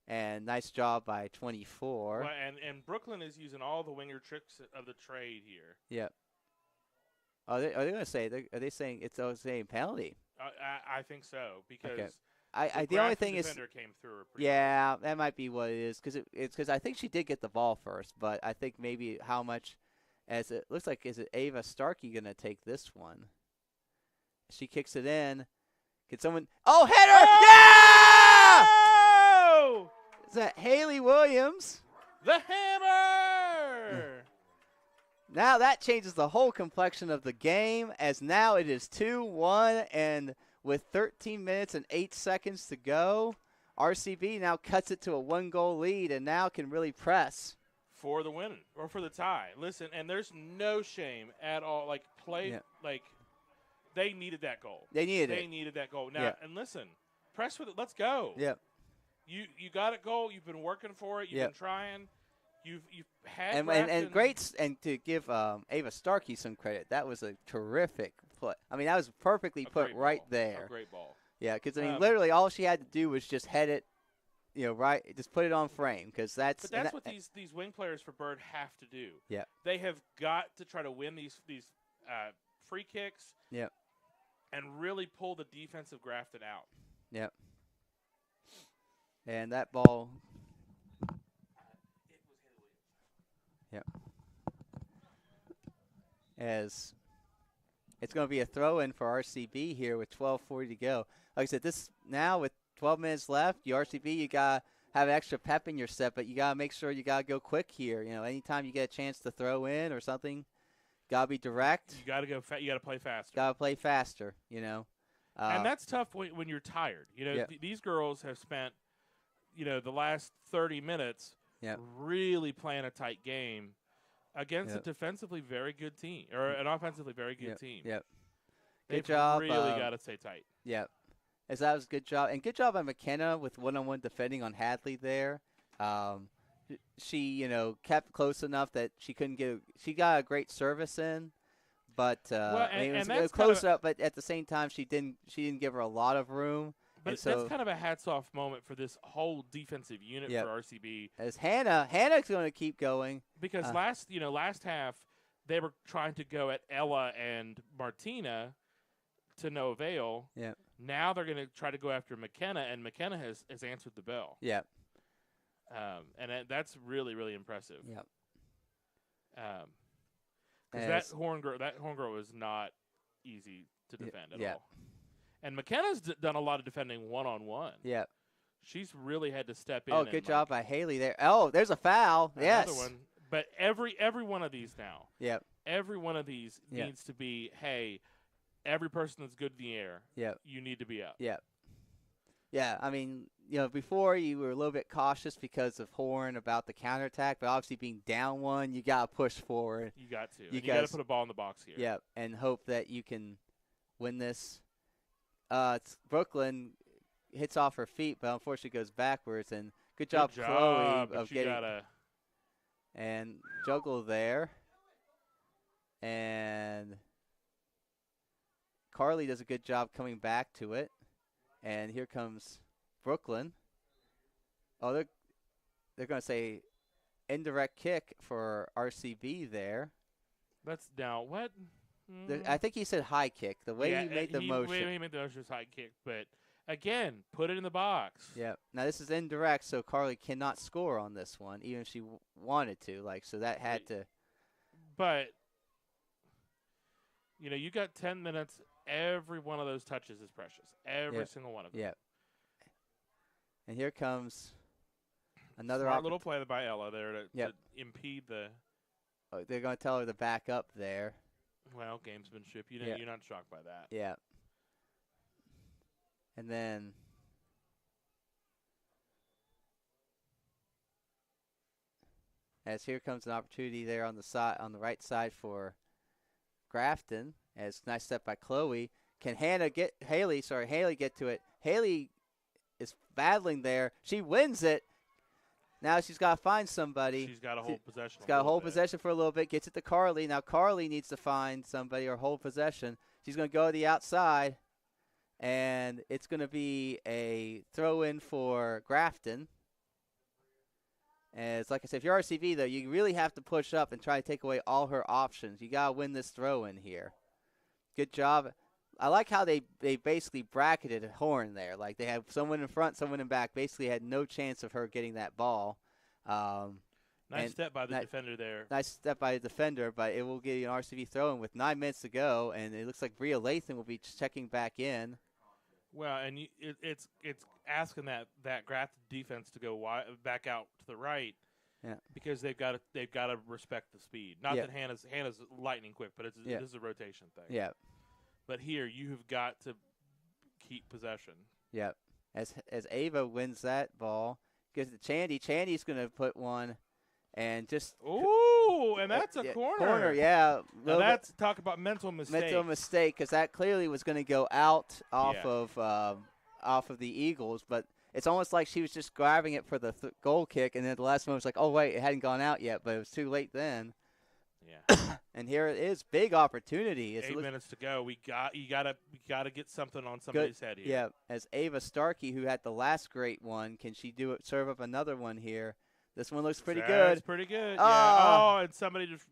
And nice job by 24. Well, and Brooklyn is using all the winger tricks of the trade here. Yep. Are they going to say? Are they saying it's the same penalty? I think so, because the only thing is, came through. Yeah, that might be what it is, because I think she did get the ball first, but I think maybe how much, as it looks like, is it Ava Starkey going to take this one? She kicks it in. Can someone? Oh, header! Oh! Yeah! Is that Haley Williams? The hammer! Now that changes the whole complexion of the game, as now it is 2-1, and with 13 minutes and 8 seconds to go, RCB now cuts it to a 1-goal lead and now can really press. For the win, or for the tie. Listen, and there's no shame at all. They needed that goal. They needed that goal. Now, and listen, press with it. Let's go. Yep. You got it goal. You've been working for it. You've been trying. You've had and great, and to give Ava Starkey some credit, that was a terrific play. I mean, that was perfectly put right there. A great ball. Yeah, because literally all she had to do was just head it, right, just put it on frame, because that's. But that's what these wing players for Bird have to do. Yeah. They have got to try to win these free kicks. Yep. And really pull the defensive Grafton out. Yep. And that ball. Yep. As it's going to be a throw-in for RCB here with 12:40 to go. Like I said, this now with 12 minutes left, you RCB, you got to have extra pep in your step, but you got to make sure you got to go quick here. Anytime you get a chance to throw in or something, got to be direct. You got to go. You got to play faster. Got to play faster. And that's tough when you're tired. These girls have spent, the last 30 minutes. Yep. Really playing a tight game against a defensively very good team, or an offensively very good team. Yep. Good job. Really got to stay tight. Yep. As that was a good job. And good job by McKenna with one-on-one defending on Hadley there. She, kept close enough that she couldn't she got a great service in, but it was close up, but at the same time she didn't give her a lot of room. But that's kind of a hats-off moment for this whole defensive unit for RCB. As Hannah's going to keep going. Because last half, they were trying to go at Ella and Martina to no avail. Yeah. Now they're going to try to go after McKenna, and McKenna has answered the bell. Yeah. And that's really, really impressive. Yep. Because that horn girl is not easy to defend at all. And McKenna's done a lot of defending one-on-one. Yeah. She's really had to step in. Oh, good job by Haley there. Oh, there's a foul. Yes. Another one. But every one of these now. Yep. Every one of these needs to be, hey, every person that's good in the air, you need to be up. Yep. Yeah, I mean, before you were a little bit cautious because of Horn about the counterattack, but obviously being down one, you got to push forward. You got to. You got to put a ball in the box here. Yeah, and hope that you can win this. It's Brooklyn hits off her feet, but unfortunately goes backwards. And good job Chloe, of getting and juggle there. And Carly does a good job coming back to it. And here comes Brooklyn. Oh, they're going to say indirect kick for RCB there. That's now what? I think he said high kick. The way he made the motion. The way he made the motion was high kick. But, again, put it in the box. Yeah. Now, this is indirect, so Carly cannot score on this one, even if she wanted to. So that had to. But, you got 10 minutes. Every one of those touches is precious. Every single one of them. Yeah. And here comes another smart little play by Ella there to impede the. Oh, they're going to tell her to back up there. Well, gamesmanship. You're not shocked by that. Yeah. And then as here comes an opportunity there on the right side for Grafton. As nice step by Chloe. Can Haley get to it? Haley is battling there. She wins it. Now she's got to find somebody. She's got to hold possession. She's got to hold possession for a little bit. Gets it to Carly. Now Carly needs to find somebody or hold possession. She's going to go to the outside. And it's going to be a throw-in for Grafton. As like I said, if you're RCV, though, you really have to push up and try to take away all her options. You got to win this throw-in here. Good job. I like how they basically bracketed Horn there. Like they have someone in front, someone in back. Basically had no chance of her getting that ball. Nice step by the defender there. Nice step by the defender, but it will get you an RCV throw-in with 9 minutes to go, and it looks like Bria Lathan will be checking back in. Well, and it's asking that Grafton defense to go back out to the right. Yeah. Because they've got to respect the speed. Not that Hannah's lightning quick, but this is a rotation thing. Yeah. But here you have got to keep possession. Yeah. As Ava wins that ball, gives it to Chandy. Chandy's going to put one, and just and that's a corner. Corner, yeah. Now that's talk about mental mistake. Mental mistake, because that clearly was going to go out off of the Eagles, but. It's almost like she was just grabbing it for the goal kick, and then the last moment was like, oh, wait, it hadn't gone out yet, but it was too late then. Yeah. And here it is, big opportunity. 8 minutes to go. We gotta get something on somebody's head here. Yeah, as Ava Starkey, who had the last great one, can she do it? Serve up another one here? This one looks pretty good. It's pretty good. Yeah. And somebody just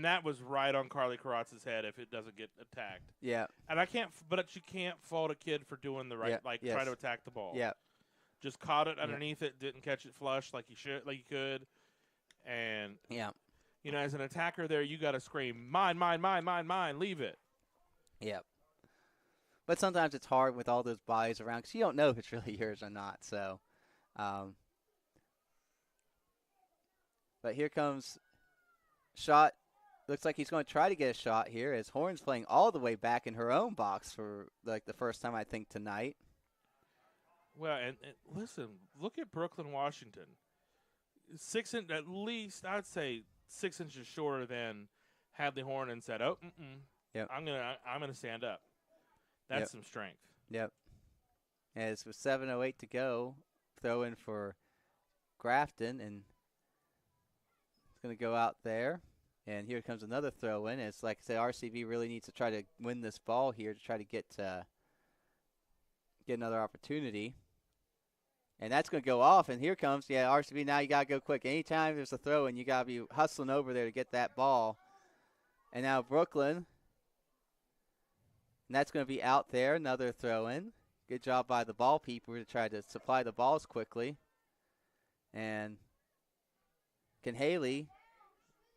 that was right on Carly Karatz's head if it doesn't get attacked. Yeah. And but you can't fault a kid for doing the right, trying to attack the ball. Yeah. Just caught it underneath it, didn't catch it flush like you could, and as an attacker there, you got to scream, mine, leave it. Yeah. But sometimes it's hard with all those bodies around because you don't know if it's really yours or not. So, but here comes. Shot. Looks like he's going to try to get a shot here as Horn's playing all the way back in her own box for like the first time I think tonight. Well, and listen, look at Brooklyn, Washington. At least I'd say 6 inches shorter than Hadley Horn and said, "Oh, I'm gonna stand up." That's some strength. Yep. As with 7:08 to go, throw in for Grafton and. Going to go out there, and here comes another throw in. It's like I said, RCV really needs to try to win this ball here to try to get get another opportunity. And that's going to go off, and here comes, RCB, now you got to go quick. Anytime there's a throw-in, you got to be hustling over there to get that ball. And now Brooklyn, and that's going to be out there, another throw-in. Good job by the ball people to try to supply the balls quickly. And Haley,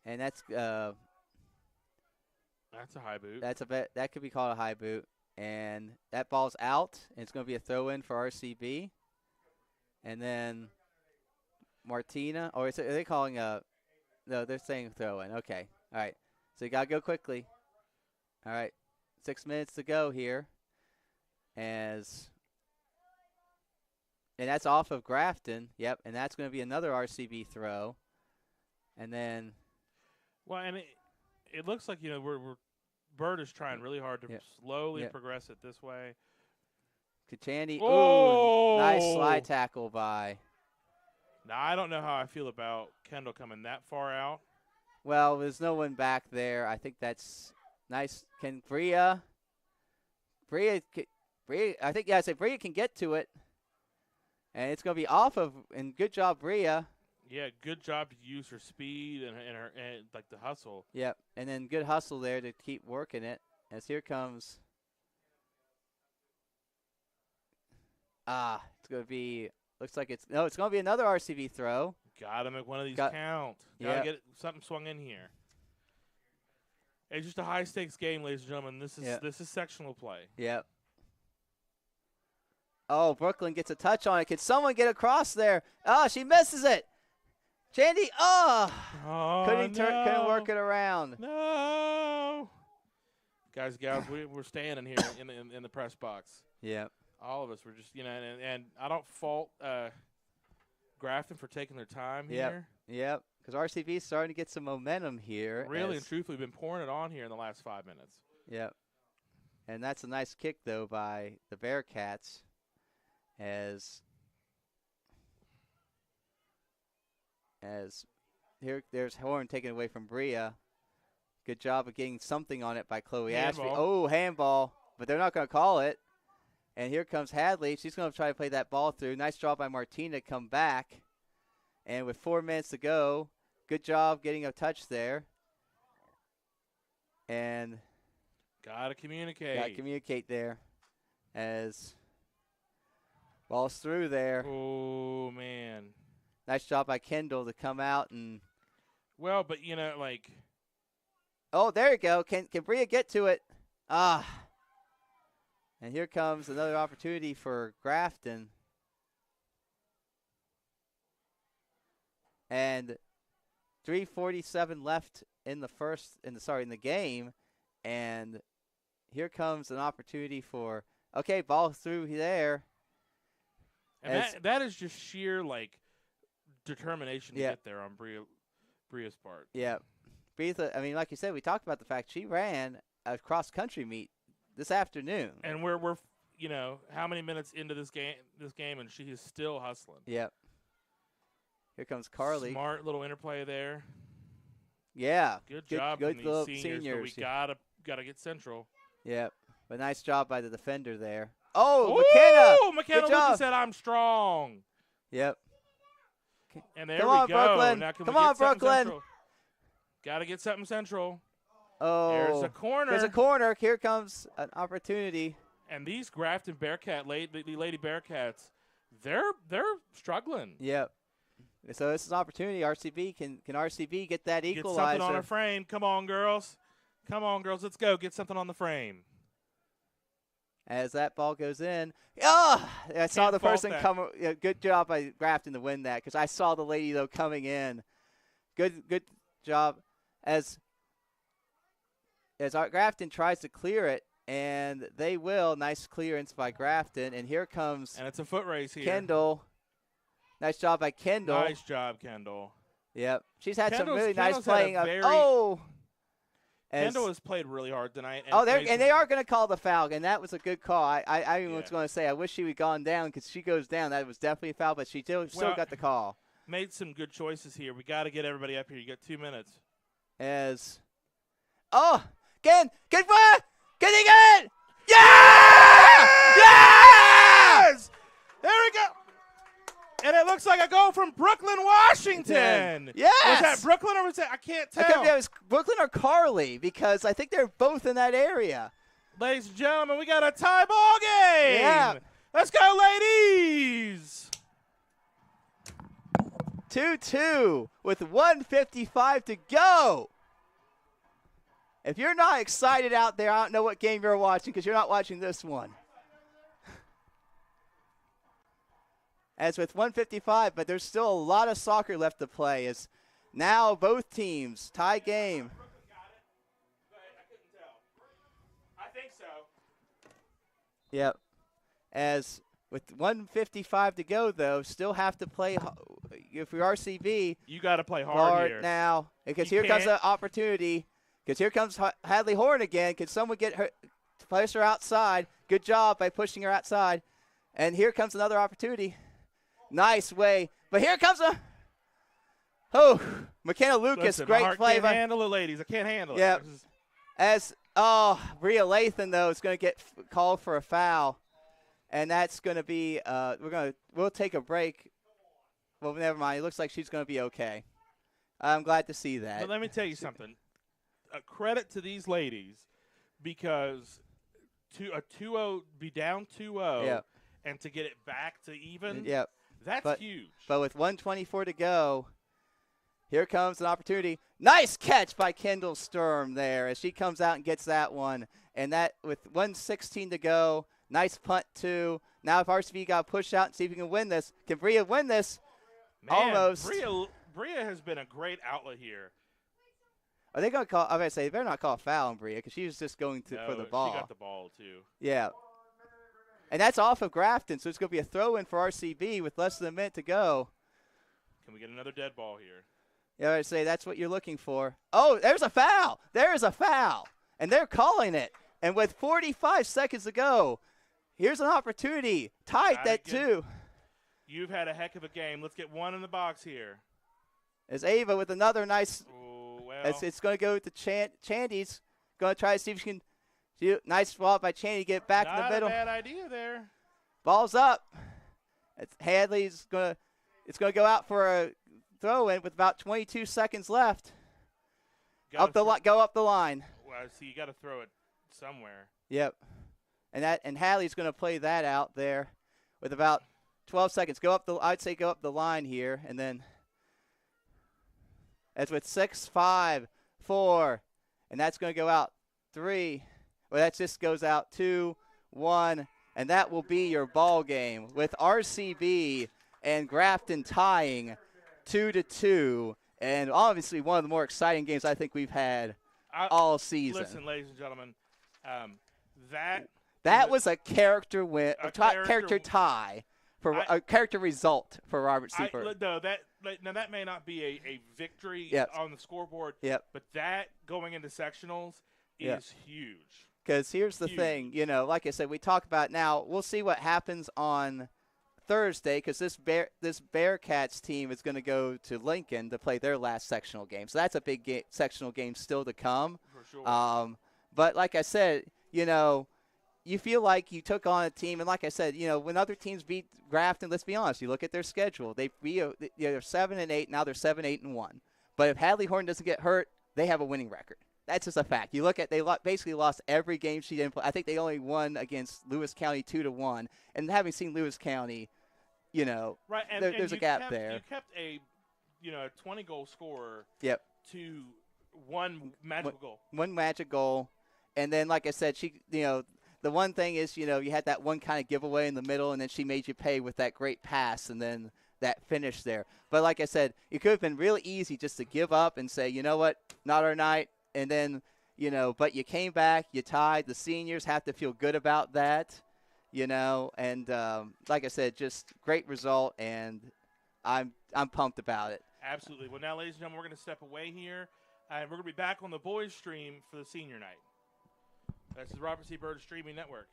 and that's a high boot. That could be called a high boot. And that ball's out, and it's going to be a throw-in for RCB. And then Martina, or are they calling no, they're saying throw-in. Okay. All right. So you got to go quickly. All right. 6 minutes to go here. And that's off of Grafton. Yep. And that's going to be another RCB throw. And then. Well, and it looks like, Bird is trying really hard to slowly progress it this way. Kachandi, oh! Nice slide tackle by. Now, I don't know how I feel about Kendall coming that far out. Well, there's no one back there. I think that's nice. Can Bria, I think, Bria can get to it. And it's going to be off of, and good job, Bria. Yeah, good job to use her speed and like the hustle. Yep, and then good hustle there to keep working it. As here comes. It's going to be, looks like it's going to be another RCB throw. Got to make one of these count. Got to get something swung in here. It's just a high-stakes game, ladies and gentlemen. This is sectional play. Yep. Oh, Brooklyn gets a touch on it. Can someone get across there? Oh, she misses it. Chandy, couldn't work it around. No. Guys, gals, we're standing here in the press box. Yep. All of us were just, and I don't fault Grafton for taking their time here. Yep, because RCB is starting to get some momentum here. Really and truthfully, been pouring it on here in the last 5 minutes. Yep. And that's a nice kick, though, by the Bearcats as there's Horn taken away from Bria. Good job of getting something on it by Chloe Ashby. Oh, handball, but they're not going to call it. And here comes Hadley. She's going to try to play that ball through. Nice job by Martina to come back. And with 4 minutes to go, good job getting a touch there. And got to communicate. Got to communicate there as ball's through there. Oh, man. Nice job by Kendall to come out and. Well, but, Oh, there you go. Can Bria get to it? And here comes another opportunity for Grafton. And 3:47 left in the game. And here comes an opportunity for ball through there. And that is just sheer determination to get there on Bria's part. Yeah. Bria, like you said, we talked about the fact she ran a cross country meet this afternoon. And we're how many minutes into this game and she is still hustling. Yep. Here comes Carly. Smart little interplay there. Yeah. Good job good from these seniors. But we gotta get central. Yep. But nice job by the defender there. Oh, McKenna. McKenna Lucas said I'm strong. Yep. And there Come we on, go. Brooklyn. Now Come on, Brooklyn. Gotta get something central. Oh, there's a corner. There's a corner. Here comes an opportunity. And these Grafton Bearcat, the Lady Bearcats, they're struggling. Yep. So this is an opportunity. RCB can RCB get that equalizer? Get something on a frame. Come on, girls. Let's go. Get something on the frame. As that ball goes in. Oh, I saw the person come. Good job by Grafton to win that because I saw the lady, though, coming in. Good job as Grafton tries to clear it, and they will. Nice clearance by Grafton, and here comes. And it's a foot race here. Kendall. Nice job by Kendall. Nice job, Kendall. Y's had Kendall's, some really nice playing. Kendall has played really hard tonight. And they are going to call the foul, and that was a good call. I was going to say I wish she would have gone down because she goes down. That was definitely a foul, but she still got the call. Made some good choices here. We got to get everybody up here. You got 2 minutes. Can he get? Yeah! Yeah! from Brooklyn, Washington. Yes. Was that Brooklyn or was that? I can't tell. I can't remember if it was Brooklyn or Carly because I think they're both in that area. Ladies and gentlemen, we got a tie ball game. Yeah. Let's go, ladies. 2-2 with 1:55 to go. If you're not excited out there, I don't know what game you're watching because you're not watching this one. As with 1:55, but there's still a lot of soccer left to play. As now both teams tie game. I think so. Yep. As with 1:55 to go, though, still have to play. If you're RCB, you got to play hard here now because here comes an opportunity. Because here comes Hadley Horn again. Can someone get her, place her outside? Good job by pushing her outside. And here comes another opportunity. Nice way. But here comes McKenna Lucas. Listen, great play. I can't handle it, ladies. I can't handle it. Yeah. Bria Lathan, though, is going to get called for a foul. And that's going to be, we'll take a break. Well, never mind. It looks like she's going to be okay. I'm glad to see that. But let me tell you something. A credit to these ladies because a 2-0, be down 2-0, and to get it back to even, that's huge. But with 1:24 to go, here comes an opportunity. Nice catch by Kendall Sturm there as she comes out and gets that one. And that with 1:16 to go, nice punt too. Now if RCB got to push out and see if we can win this. Can Bria win this? Man, almost. Bria has been a great outlet here. Are they going to call? I'm going to say they better not call a foul on Bria because she was just going for the ball. She got the ball too. Yeah. And that's off of Grafton, so it's going to be a throw-in for RCB with less than a minute to go. Can we get another dead ball here? Yeah, I would say that's what you're looking for. Oh, there's a foul. There is a foul. And they're calling it. And with 45 seconds to go, here's an opportunity. Tied that 2. You've had a heck of a game. Let's get one in the box here. As Ava with another nice it's going to go to Chandy's. Going to try to see if she can do nice ball by Chandy to get back in the middle. Not a bad idea there. Ball's up. Hadley's going to go out for a throw-in with about 22 seconds left. Go up the line. Well, see, you got to throw it somewhere. Yep. And Hadley's going to play that out there with about 12 seconds. I'd say go up the line here, and then that's with 6, 5, 4, and that's going to go out 3. Well, that just goes out 2, 1, and that will be your ball game with RCB and Grafton tying 2-2, and obviously one of the more exciting games I think we've had all season. Listen, ladies and gentlemen, that was a character win, character tie. For a character result for Robert Seifert. That may not be a victory on the scoreboard, but that going into sectionals is huge. Because here's the thing, like I said, we talk about now. We'll see what happens on Thursday because this Bearcats team is going to go to Lincoln to play their last sectional game. So that's a big sectional game still to come. For sure. But like I said, you feel like you took on a team, and like I said, when other teams beat Grafton, let's be honest, you look at their schedule. They're 7-8, now they're 7-8-1. But if Hadley Horn doesn't get hurt, they have a winning record. That's just a fact. You look at they basically lost every game she didn't play. I think they only won against Lewis County 2-1. And having seen Lewis County, right, there's a gap there. You kept a 20-goal scorer to one magic goal. One magic goal, and then like I said, she the one thing is, you had that one kind of giveaway in the middle, and then she made you pay with that great pass and then that finish there. But like I said, it could have been really easy just to give up and say, you know what, not our night. And then, but you came back, you tied. The seniors have to feel good about that, And like I said, just great result, and I'm pumped about it. Absolutely. Well, now, ladies and gentlemen, we're going to step away here, and we're going to be back on the boys' stream for the senior night. This is Robert C. Bird Streaming Network.